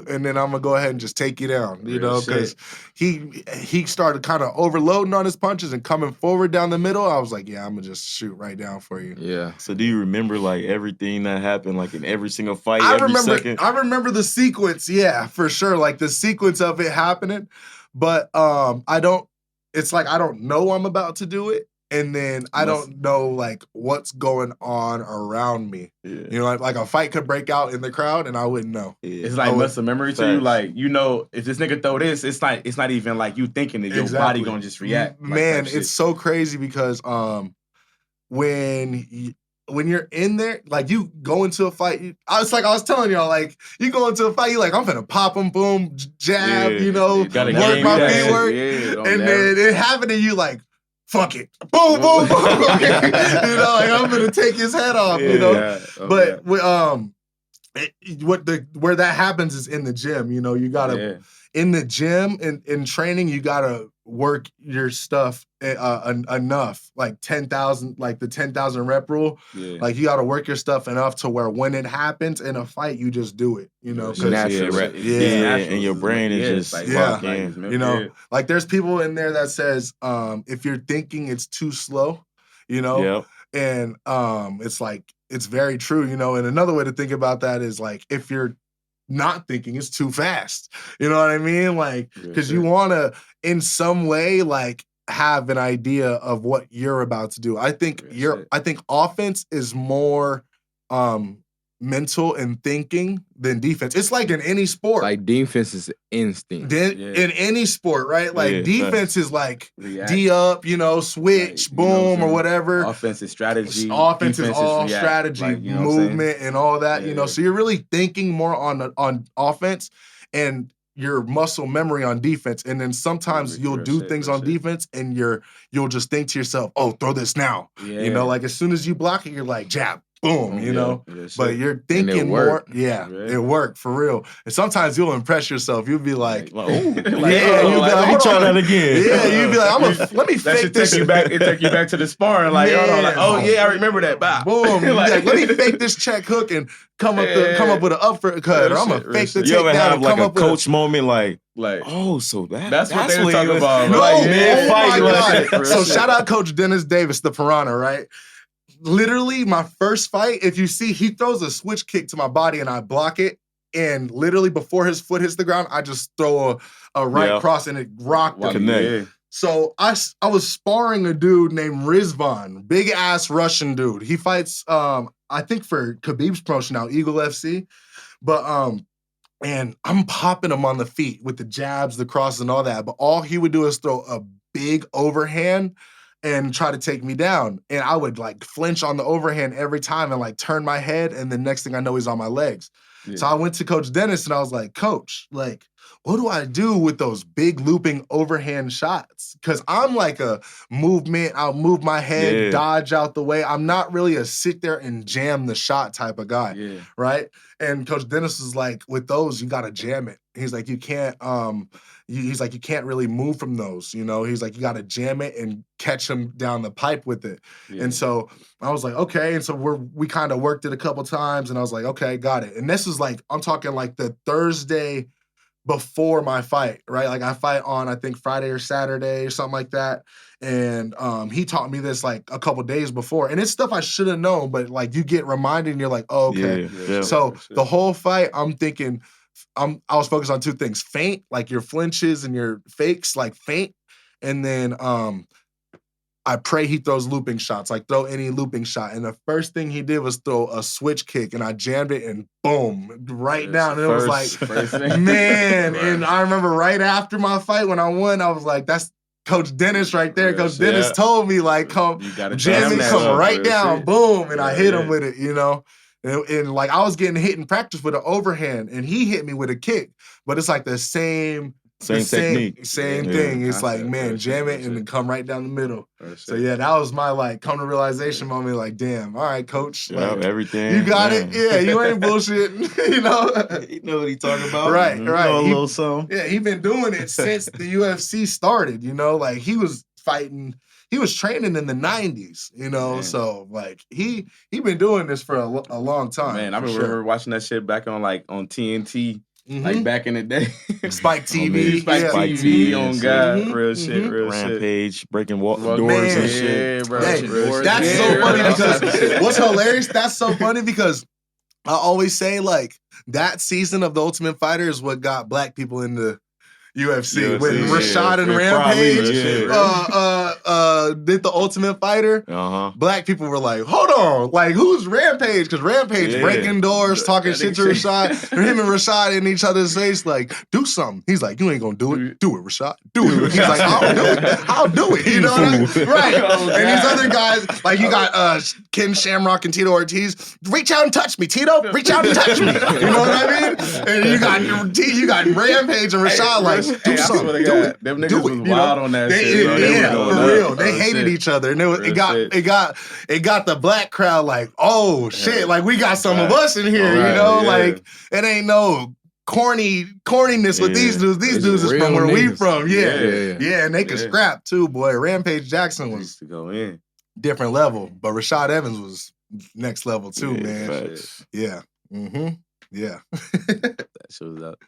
and then I'm gonna go ahead and just take you down. You know, because he started kind of overloading on his punches and coming forward down the middle. I was like, yeah, I'm gonna just shoot right down for you. Yeah. So do you remember like everything that happened, like in every single fight? I remember the sequence. Yeah, for sure. Like the sequence of it happening, but I don't. It's like I don't know I'm about to do it, and then I don't know like what's going on around me. Yeah. You know, like a fight could break out in the crowd and I wouldn't know. Yeah. It's like muscle memory to you. Facts. Like, you know, if this nigga throw this, it's not even like you thinking that your body gonna just react. Man, like it's so crazy because when you're in there, like you go into a fight, I was telling y'all, like you go into a fight, you like, I'm finna pop him, boom, jab, Yeah. you know, You gotta work game my that feet shit. work. Yeah, And then it happened to you like, fuck it. Boom, boom, boom. You know, like I'm gonna take his head off, you know. But where that happens is in the gym, you know, you gotta in the gym in training, you gotta work your stuff enough, like 10,000, like the 10,000 rep rule. Yeah. Like you gotta work your stuff enough to where when it happens in a fight, you just do it, you know. Natural. And your brain is just like, locked in. You know, like there's people in there that says if you're thinking it's too slow, you know, and it's like it's very true, you know. And another way to think about that is like if you're not thinking it's too fast, you know what I mean? Like because you want to in some way like have an idea of what you're about to do. I think offense is more mental and thinking than defense. It's like in any sport. Like defense is instinct. In any sport, right? Like defense is like D up, you know, switch, like, boom, or whatever. Offense is strategy. Offense is all strategy, like, you know movement, and all that. You know, so you're really thinking more on offense and your muscle memory on defense. And then sometimes you'll do things on defense and you'll just think to yourself, oh, throw this now. You know, like as soon as you block it, you're like, jab. Boom, you know, but you're thinking more. It worked for real. And sometimes you'll impress yourself. You'll be like, you'll be like, try that again. Yeah, you'll be like, let me fake this. It take you back to the sparring. Like, oh yeah, I remember that. Bow. Boom. Like, let me fake this check hook and come up with an uppercut, or I'm gonna fake the takedown. You ever have like a coach moment, like, oh, so that's what they were talking about. No, man, fight. God. So shout out Coach Dennis Davis, the Piranha, right? Literally, my first fight, if you see, he throws a switch kick to my body and I block it. And literally before his foot hits the ground, I just throw a right cross and it rocked him. Yeah. So I was sparring a dude named Rizvan, big ass Russian dude. He fights, I think for Khabib's promotion now, Eagle FC. But and I'm popping him on the feet with the jabs, the crosses, and all that. But all he would do is throw a big overhand and try to take me down. And I would like flinch on the overhand every time and like turn my head. And the next thing I know, he's on my legs. Yeah. So I went to Coach Dennis and I was like, Coach, like, what do I do with those big looping overhand shots? Because I'm like a movement, I'll move my head, dodge out the way. I'm not really a sit there and jam the shot type of guy, right? And Coach Dennis is like, with those, you got to jam it. He's like, you can't, he's like, you can't really move from those, you know? He's like, you got to jam it and catch him down the pipe with it. And so I was like, okay. And so we kind of worked it a couple times and I was like, okay, got it. And this is like, I'm talking like the Thursday before my fight, right? Like I fight on, I think Friday or Saturday or something like that. And he taught me this like a couple days before. And it's stuff I should have known, but like you get reminded and you're like, oh, okay. So the whole fight, I'm thinking, I was focused on two things: feint, like your flinches and your fakes, like feint, and then I pray he throws looping shots, like throw any looping shot. And the first thing he did was throw a switch kick, and I jammed it and boom, right down. And it was like, man. And I remember right after my fight when I won, I was like, that's Coach Dennis right there. Coach Dennis told me, like, come jam it, come right down, boom, and I hit him with it, you know. And like I was getting hit in practice with an overhand, and he hit me with a kick. But it's like the same technique, same thing. It's like, man, jam it and then come right down the middle. So yeah, that was my like come to realization moment. Like, damn, all right, Coach, like, everything you got it. Yeah, you ain't bullshitting. You know, you know what he talking about, right? You know a little something. Yeah, he been doing it since the UFC started. You know, like he was fighting. He was training in the 90s, you know, so like he been doing this for a long time. Man, I remember watching that shit back on TNT, like back in the day. Spike TV. Spike TV on God. Real shit, real Rampage, shit. breaking doors and shit. Bro, hey, that's so funny because what's hilarious, that's so funny because I always say like that season of The Ultimate Fighter is what got black people into UFC when Rashad and Rampage did the Ultimate Fighter. Black people were like, hold on, like who's Rampage? Because Rampage breaking doors, talking shit to Rashad. Him and Rashad in each other's face, like, do something. He's like, you ain't gonna do it. Do it, Rashad. Do it. He's like, I'll do it. I'll do it. You know what I mean? Right. And these other guys, like you got Ken Shamrock and Tito Ortiz. Reach out and touch me, Tito. Reach out and touch me. You know what I mean? And you got Rampage and Rashad like, do something. Do it. Them niggas was wild on that shit. For real. They hated each other. And it got the black crowd like, oh shit, like we got some of us in here, you know? Like it ain't no corniness with these dudes. These dudes is from where we from. Yeah, and they could scrap too, boy. Rampage Jackson was to go in. Different level, but Rashad Evans was next level too, man. Facts. Yeah. Yeah. That shows up.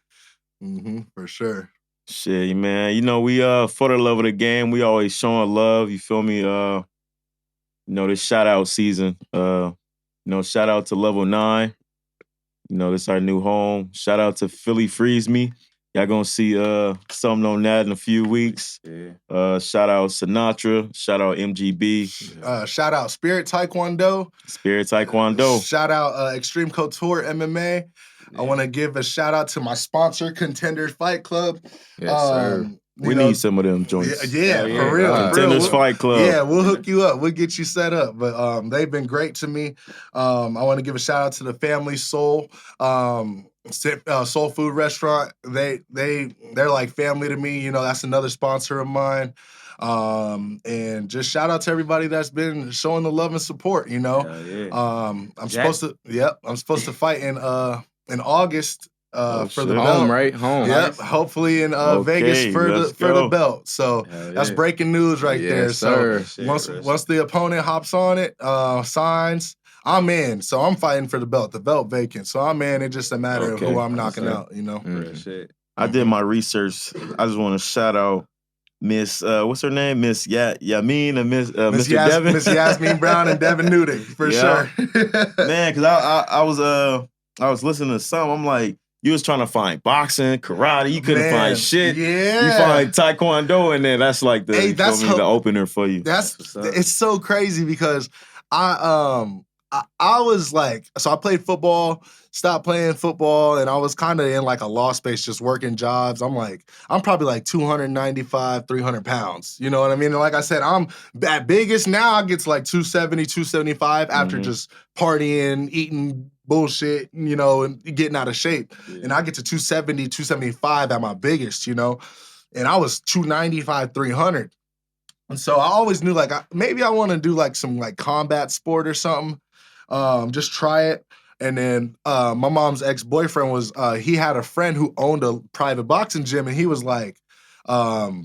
For sure. Shit, man. You know, we for the love of the game, we always showing love. You feel me? You know, this shout out season. You know, shout out to Level 9. You know, this is our new home. Shout out to Philly Freeze Me. Y'all gonna see something on that in a few weeks. Shout out Sinatra. Shout out MGB. Shout out Spirit Taekwondo. Shout out Extreme Couture MMA. I want to give a shout out to my sponsor, Contenders Fight Club. Yes, sir. We need some of them joints. Yeah, for real. Contenders Fight Club. Yeah, we'll hook you up. We'll get you set up. But they've been great to me. I want to give a shout out to the Family Soul. Soul Food Restaurant. They're like family to me. You know, that's another sponsor of mine. And just shout out to everybody that's been showing the love and support, you know. I'm supposed to fight in August for the belt. Home, right? Home. Yep. Hopefully in Vegas for the belt. So that's breaking news right there. Sir. So once the opponent hops on it, signs, I'm in. So I'm fighting for the belt. The belt vacant. So I'm in. It's just a matter of who I'm knocking out, you know. I did my research. I just want to shout out Miss, what's her name? Miss Yamin and Mr. Devin. Miss Yasmin Brown and Devin Newton, for sure. Man, because I was listening to some. I'm like, you was trying to find boxing, karate. You couldn't find shit. Yeah. You find taekwondo in there. That's like the opener for you. It's so crazy because I was like, so I played football, stopped playing football, and I was kind of in like a law space just working jobs. I'm probably like 295, 300 pounds. You know what I mean? And like I said, I'm at biggest now, I get to like 270, 275 after just partying, eating bullshit, you know, and getting out of shape. And I get to 270, 275 at my biggest, you know, and I was 295, 300. And so I always knew like, maybe I want to do like some like combat sport or something. Just try it. And then my mom's ex-boyfriend was, he had a friend who owned a private boxing gym, and he was like, my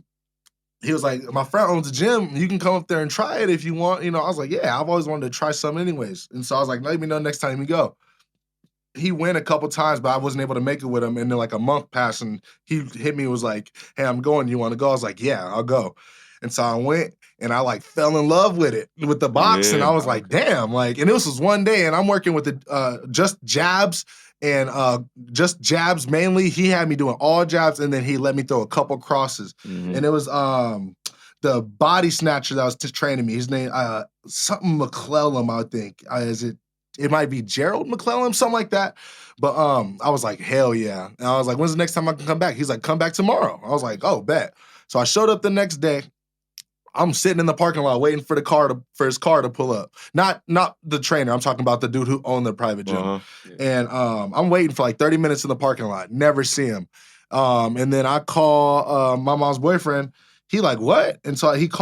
friend owns a gym. You can come up there and try it if you want. You know, I was like, yeah, I've always wanted to try something anyways. And so I was like, let me know next time you go. He went a couple times, but I wasn't able to make it with him. And then like a month passed, and he hit me and was like, hey, I'm going. You want to go? I was like, yeah, I'll go. And so I went, and I like fell in love with it, with the box. And I was like, damn, like, and this was one day, and I'm working with the just jabs and just jabs mainly. He had me doing all jabs, and then he let me throw a couple crosses. And it was the body snatcher that was just training me. His name, something McClellan, I think. It might be Gerald McClellan, something like that. But I was like, hell yeah. And I was like, when's the next time I can come back? He's like, come back tomorrow. I was like, oh, bet. So I showed up the next day. I'm sitting in the parking lot waiting for his car to pull up. Not the trainer. I'm talking about the dude who owned the private gym. And I'm waiting for like 30 minutes in the parking lot. Never see him. And then I call my mom's boyfriend. He like, what? And so he's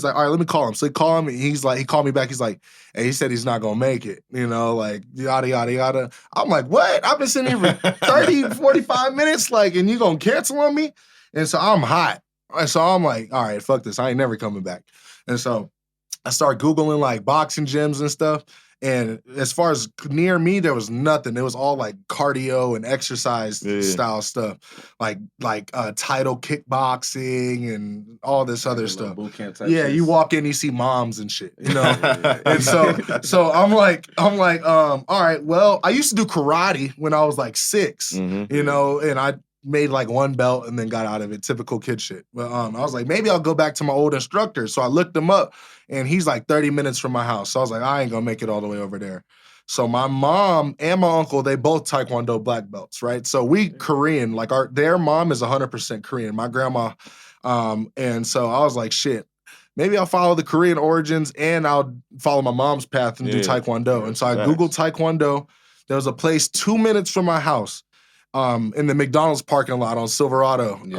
like, all right, let me call him. So he called me. He called me back. He's like, hey, he said he's not gonna make it. You know, like yada yada yada. I'm like, what? I've been sitting here for 30, 45 minutes, like, and you gonna cancel on me? And so I'm hot. And so I'm like, all right, fuck this. I ain't never coming back. And so I start Googling like boxing gyms and stuff. And as far as near me, there was nothing. It was all like cardio and exercise style stuff, like title kickboxing and all this other stuff. Boot camp type shit. You walk in, you see moms and shit, you know. And so I'm like, all right. Well, I used to do karate when I was like 6, you know, and made like one belt and then got out of it. Typical kid shit. But I was like, maybe I'll go back to my old instructor. So I looked him up, and he's like 30 minutes from my house. So I was like, I ain't gonna make it all the way over there. So my mom and my uncle, they both Taekwondo black belts, right? So we Korean, like their mom is 100% Korean. My grandma, and so I was like, shit. Maybe I'll follow the Korean origins and I'll follow my mom's path and do Taekwondo. And so I Googled Taekwondo. There was a place 2 minutes from my house in the McDonald's parking lot on Silverado. And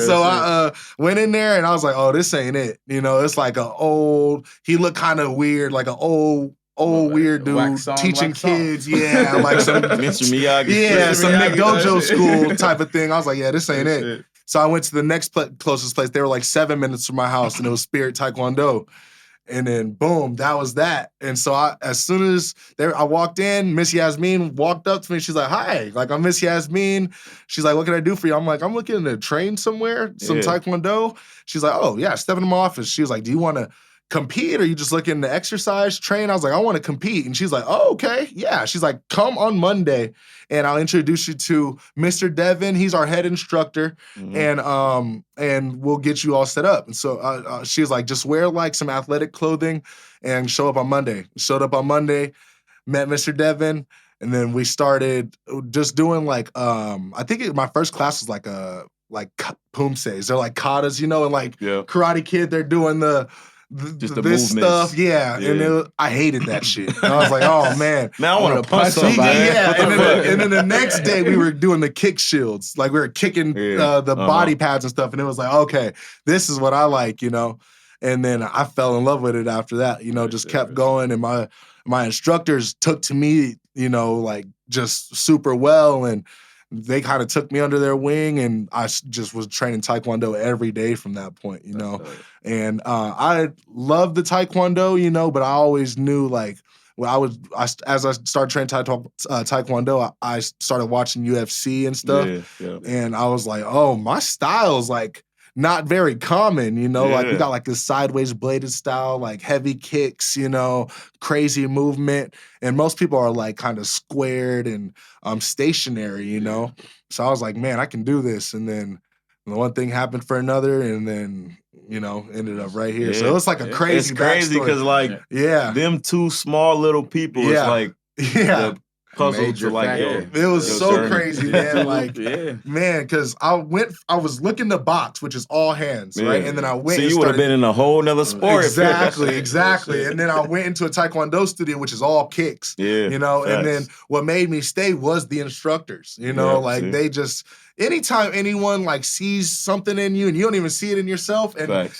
so I went in there and I was like, oh, this ain't it. You know, it's like he looked kind of weird, like an old weird dude teaching kids. Yeah, like some Mr. Miyagi. Yeah, some McDojo school type of thing. I was like, yeah, this ain't it. So I went to the next closest place. They were like 7 minutes from my house, and it was Spirit Taekwondo. And then boom, that was that. And so as soon as I walked in, Miss Yasmin walked up to me. She's like, hi, like I'm Miss Yasmin. She's like, what can I do for you? I'm like, I'm looking to train somewhere, some Taekwondo. She's like, oh yeah, step into my office. She was like, do you want to compete or you just looking to exercise, train? I was like, I want to compete. And she's like, oh, okay. Yeah. She's like, come on Monday and I'll introduce you to Mr. Devin. He's our head instructor and we'll get you all set up. And so she was like, just wear like some athletic clothing and show up on Monday. Showed up on Monday, met Mr. Devin. And then we started just doing like, I think my first class was like pumses. They're like katas, you know, and like Karate Kid, they're doing this stuff, and I hated that shit. And I was like, "Oh man, I want to punch somebody." And then the next day we were doing the kick shields, like we were kicking the body pads and stuff, and it was like, okay, this is what I like, you know. And then I fell in love with it after that, you know. Just kept going, and my instructors took to me, you know, like just super well, and they kind of took me under their wing, and I just was training Taekwondo every day from that point, you know. And I loved the Taekwondo, you know, but I always knew like as I started training Taekwondo, I started watching UFC and stuff, and I was like, oh, my style's like not very common, you know, like we got like this sideways bladed style, like heavy kicks, you know, crazy movement. And most people are like kind of squared and stationary, you know? So I was like, man, I can do this. And then one thing happened for another, and then, you know, ended up right here. So it's like a crazy It's crazy because like, them two small little people, it's like, puzzle to like, it was so crazy, man. Like, man, because I was looking to box, which is all hands, right? And then I went. So you would have been in a whole nother sport. Exactly. And then I went into a Taekwondo studio, which is all kicks. You know. And then what made me stay was the instructors. You know, like they just anytime anyone like sees something in you and you don't even see it in yourself, and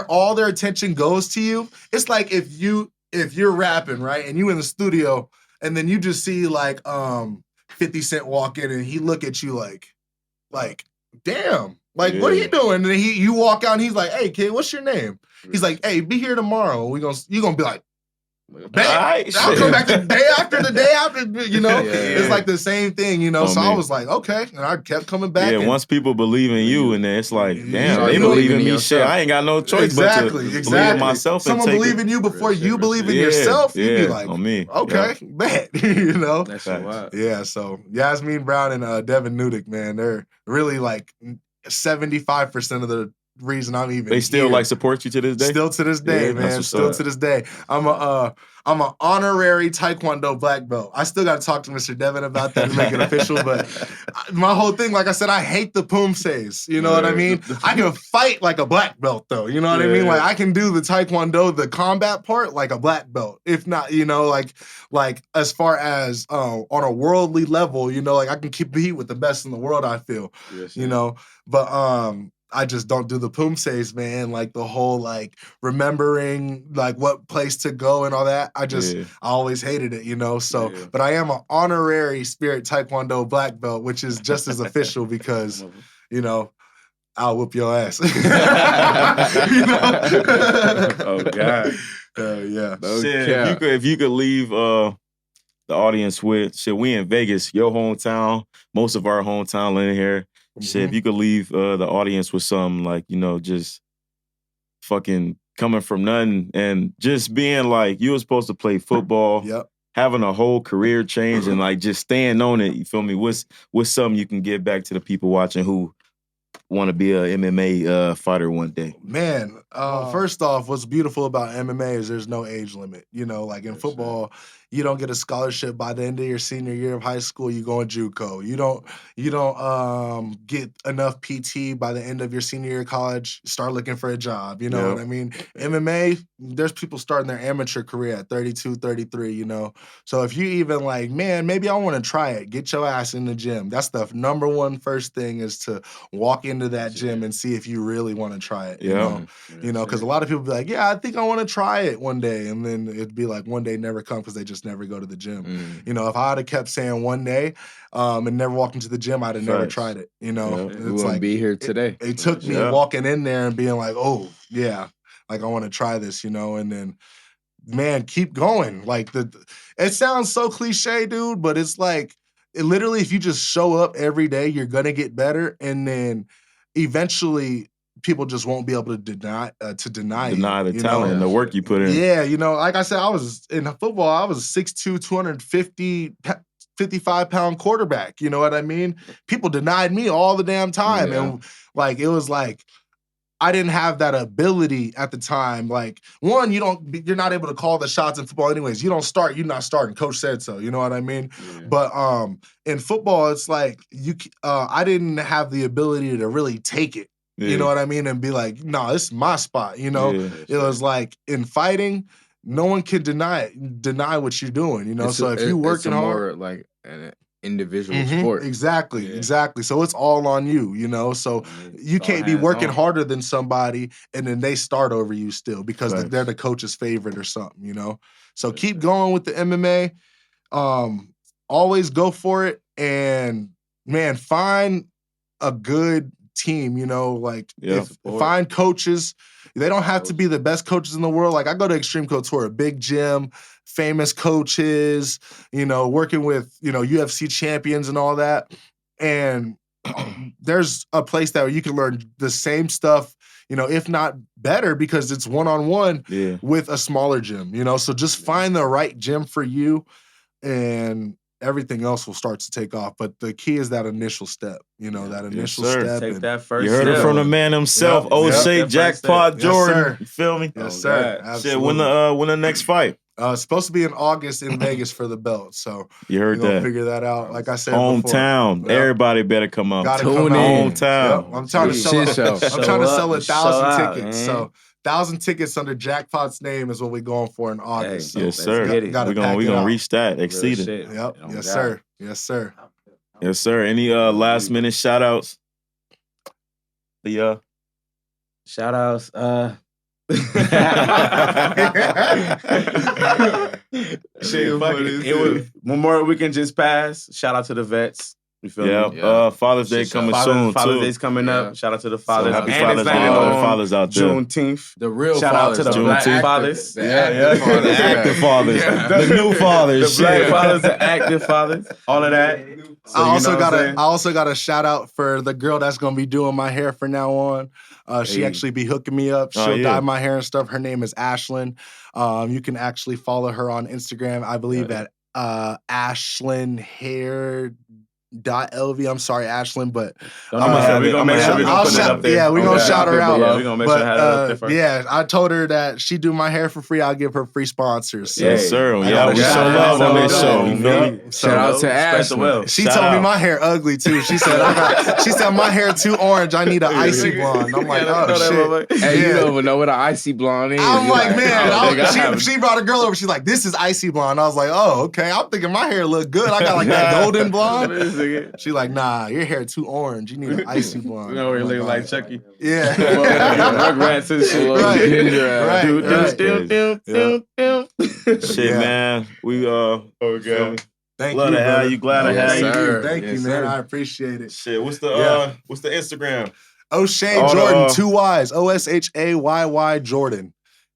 all their attention goes to you. It's like if you're rapping, right, and you in the studio. And then you just see like 50 Cent walk in and he look at you like, damn, like what are you doing? And then you walk out and he's like, hey kid, what's your name? He's like, hey, be here tomorrow. You gonna be like, I'll come back the day after, you know? It's like the same thing, you know? So I was like, okay. And I kept coming back. Yeah, once people believe in you, and then it's like, damn, they believe in me. Shit, I ain't got no choice but to believe in myself. Someone believe in you before you believe in yourself, you'd be like, on me. Okay, bet. You know? That's wild. Yeah, so Yasmin Brown and Devin Nudik, man, they're really like 75% of the reason I'm even They still here. like support you to this day? Still to this day, man. Still to this day. I'm an honorary Taekwondo black belt. I still got to talk to Mr. Devin about that to make it official, but my whole thing, like I said, I hate the pumses. You know what I mean? I can fight like a black belt, though. You know what I mean? Like I can do the Taekwondo, the combat part, like a black belt. If not, you know, like as far as on a worldly level, you know, like I can compete with the best in the world. I feel, you know, but I just don't do the pumses, man. Like the whole like remembering like what place to go and all that. I always hated it, you know. So, but I am an honorary Spirit Taekwondo black belt, which is just as official because, you know, I'll whoop your ass. You know? Oh God. Yeah. Shit, if you could leave the audience with shit, we in Vegas, your hometown, most of our hometown in here. Shit, if you could leave the audience with something like, you know, just fucking coming from nothing and just being like, you were supposed to play football, having a whole career change and like just staying on it. You feel me? What's something you can give back to the people watching who want to be a MMA fighter one day? Man, first off, what's beautiful about MMA is there's no age limit. You know, like in football, you don't get a scholarship by the end of your senior year of high school. You go in JUCO. You don't get enough PT by the end of your senior year of college. Start looking for a job. You know what I mean? MMA, there's people starting their amateur career at 32, 33. You know, so if you even like, man, maybe I want to try it. Get your ass in the gym. That's the number one first thing is to walk into that gym and see if you really want to try it. You know, because a lot of people be like, yeah, I think I want to try it one day, and then it'd be like one day never come because they just never go to the gym. You know, if I had kept saying one day and never walked into the gym, I'd have never tried it. You know, we wouldn't like, be here today. It took me walking in there and being like, oh yeah, like I want to try this, you know, and then man, keep going. Like it sounds so cliche, dude, but it's like literally if you just show up every day, you're gonna get better, and then eventually people just won't be able to deny the you talent and the work you put in. Yeah, you know, like I said, I was in football, I was 6'2", 250, 55-pound quarterback. You know what I mean? People denied me all the damn time. And like, it was like, I didn't have that ability at the time. Like, one, you're not able to call the shots in football anyways. You don't start, you're not starting. Coach said so. You know what I mean? Yeah. But in football, it's like I didn't have the ability to really take it. Yeah. You know what I mean? And be like, no, this is my spot. You know, it was like in fighting, no one can deny what you're doing. You know, so if you're working hard, more like an individual sport. Exactly. So it's all on you. You know, so you can't be working harder than somebody and then they start over you still because they're the coach's favorite or something. You know, so keep going with the MMA. Always go for it, and man, find a good team, you know, like find coaches. They don't have to be the best coaches in the world. Like I go to Extreme Couture, a big gym, famous coaches, you know, working with, you know, UFC champions and all that. And there's a place that you can learn the same stuff, you know, if not better, because it's one-on-one with a smaller gym, you know. So just find the right gym for you and everything else will start to take off. But the key is that initial step, you know, that initial step. Take that first You heard step. it from the man himself, Oshay, Jackpot Jordan. You feel me? Yes, sir. Shit, when the next fight? It's supposed to be in August in Vegas for the belt. So you heard that. Figure that out. Like I said, hometown. Before. Everybody better come out. Gotta come out. Hometown. Yep. I'm trying to sell 1,000 tickets. So 1,000 tickets under Jackpot's name is what we're going for in August. Yes, sir. We're gonna reach that, exceed it. Yep. Yes, sir. Yes, sir. Yes, sir. Any last minute shout outs? Shout outs. Memorial Weekend just passed. Shout out to the vets. You feel me? Yeah. Father's Day coming soon. Father's Day's coming up. Shout out to the fathers. So happy Father's Day to all the fathers out there. Juneteenth. The real shout fathers. Shout out to the black fathers. The active fathers. The new fathers. The black fathers, the active fathers. All of that. So I also got a shout out for the girl that's gonna be doing my hair from now on. She actually be hooking me up. She'll dye my hair and stuff. Her name is Ashlyn. You can actually follow her on Instagram. I believe at AshlynHair.lv. I'm sorry, Ashlyn, but we're gonna make sure we put it up there. Yeah, we're gonna shout her out. Yeah, we're gonna make sure I have it up there first. Yeah, I told her that she do my hair for free. I'll give her free sponsors. So. Yes, sir. Yeah, we show love on this show. Shout out to Ashlyn. She told me my hair ugly too. She said my hair too orange. I need an icy blonde. I'm like, oh shit. Hey, you don't even know what an icy blonde is. I'm like, man. She brought a girl over. She's like, this is icy blonde. I was like, oh, okay. I'm thinking my hair look good. I got like that golden blonde. She like, nah, your hair too orange. You need an icy blonde. You know, you're looking like Chucky. Yeah. Rugrats and shit. Right. Shit, man. We okay. Thank you. Glad to have you. Thank you, man. I appreciate it. Shit. What's the Instagram? Oshay Jordan, 2 Y's. OSHAYY Jordan.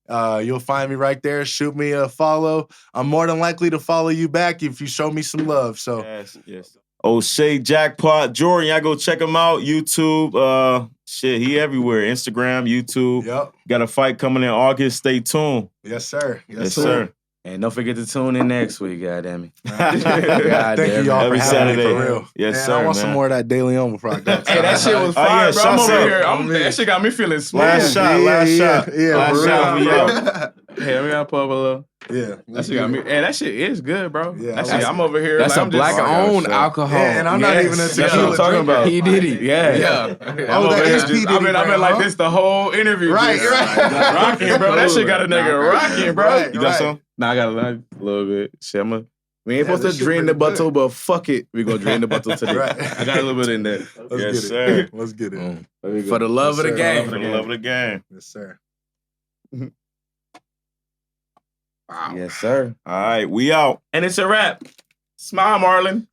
You'll find me right there. Shoot me a follow. I'm more than likely to follow you back if you show me some love. So yes. Oshay Jackpot Jordan, y'all go check him out. YouTube, he everywhere. Instagram, YouTube. Yep. Got a fight coming in August. Stay tuned. Yes, sir. Yes, sir. And don't forget to tune in next week, goddamn it. Thank you y'all Every for having me, Saturday. for real. Yes, and sir, I want some man. more of that daily on before I go. Hey, that shit was Oh, yeah, fire, bro. I'm shots over up. here. That shit got me feeling smooth. Last shot. Yeah, Last for shot, real. we out. Hey, we gotta pull up a little. Yeah, That shit got me. Hey, that shit is good, bro. Yeah, That I shit, like I'm it. over here. That's like, a I'm just- black-owned alcohol. Yeah, and I'm not even a Yes, that's tequila what I'm talking drinker. about. He did it. Yeah. Oh, that is P. Diddy I've been brand, like huh? this the whole interview. Right, just right. Rocking, bro. That shit got a nigga rocking, bro. Right. You got some? Nah, I got a little bit. Shit, we ain't Yeah, supposed this to shit drain the pretty bottle, good. but fuck it. We gonna drain the bottle today. Right. I got a little bit in there. Let's Yes, get sir. it. Let's get it. For the love of the Yes, sir. game. For the love of the game. Yes, sir. Wow. Yes, sir. All right, we out. And it's a wrap. Smile, Marlon.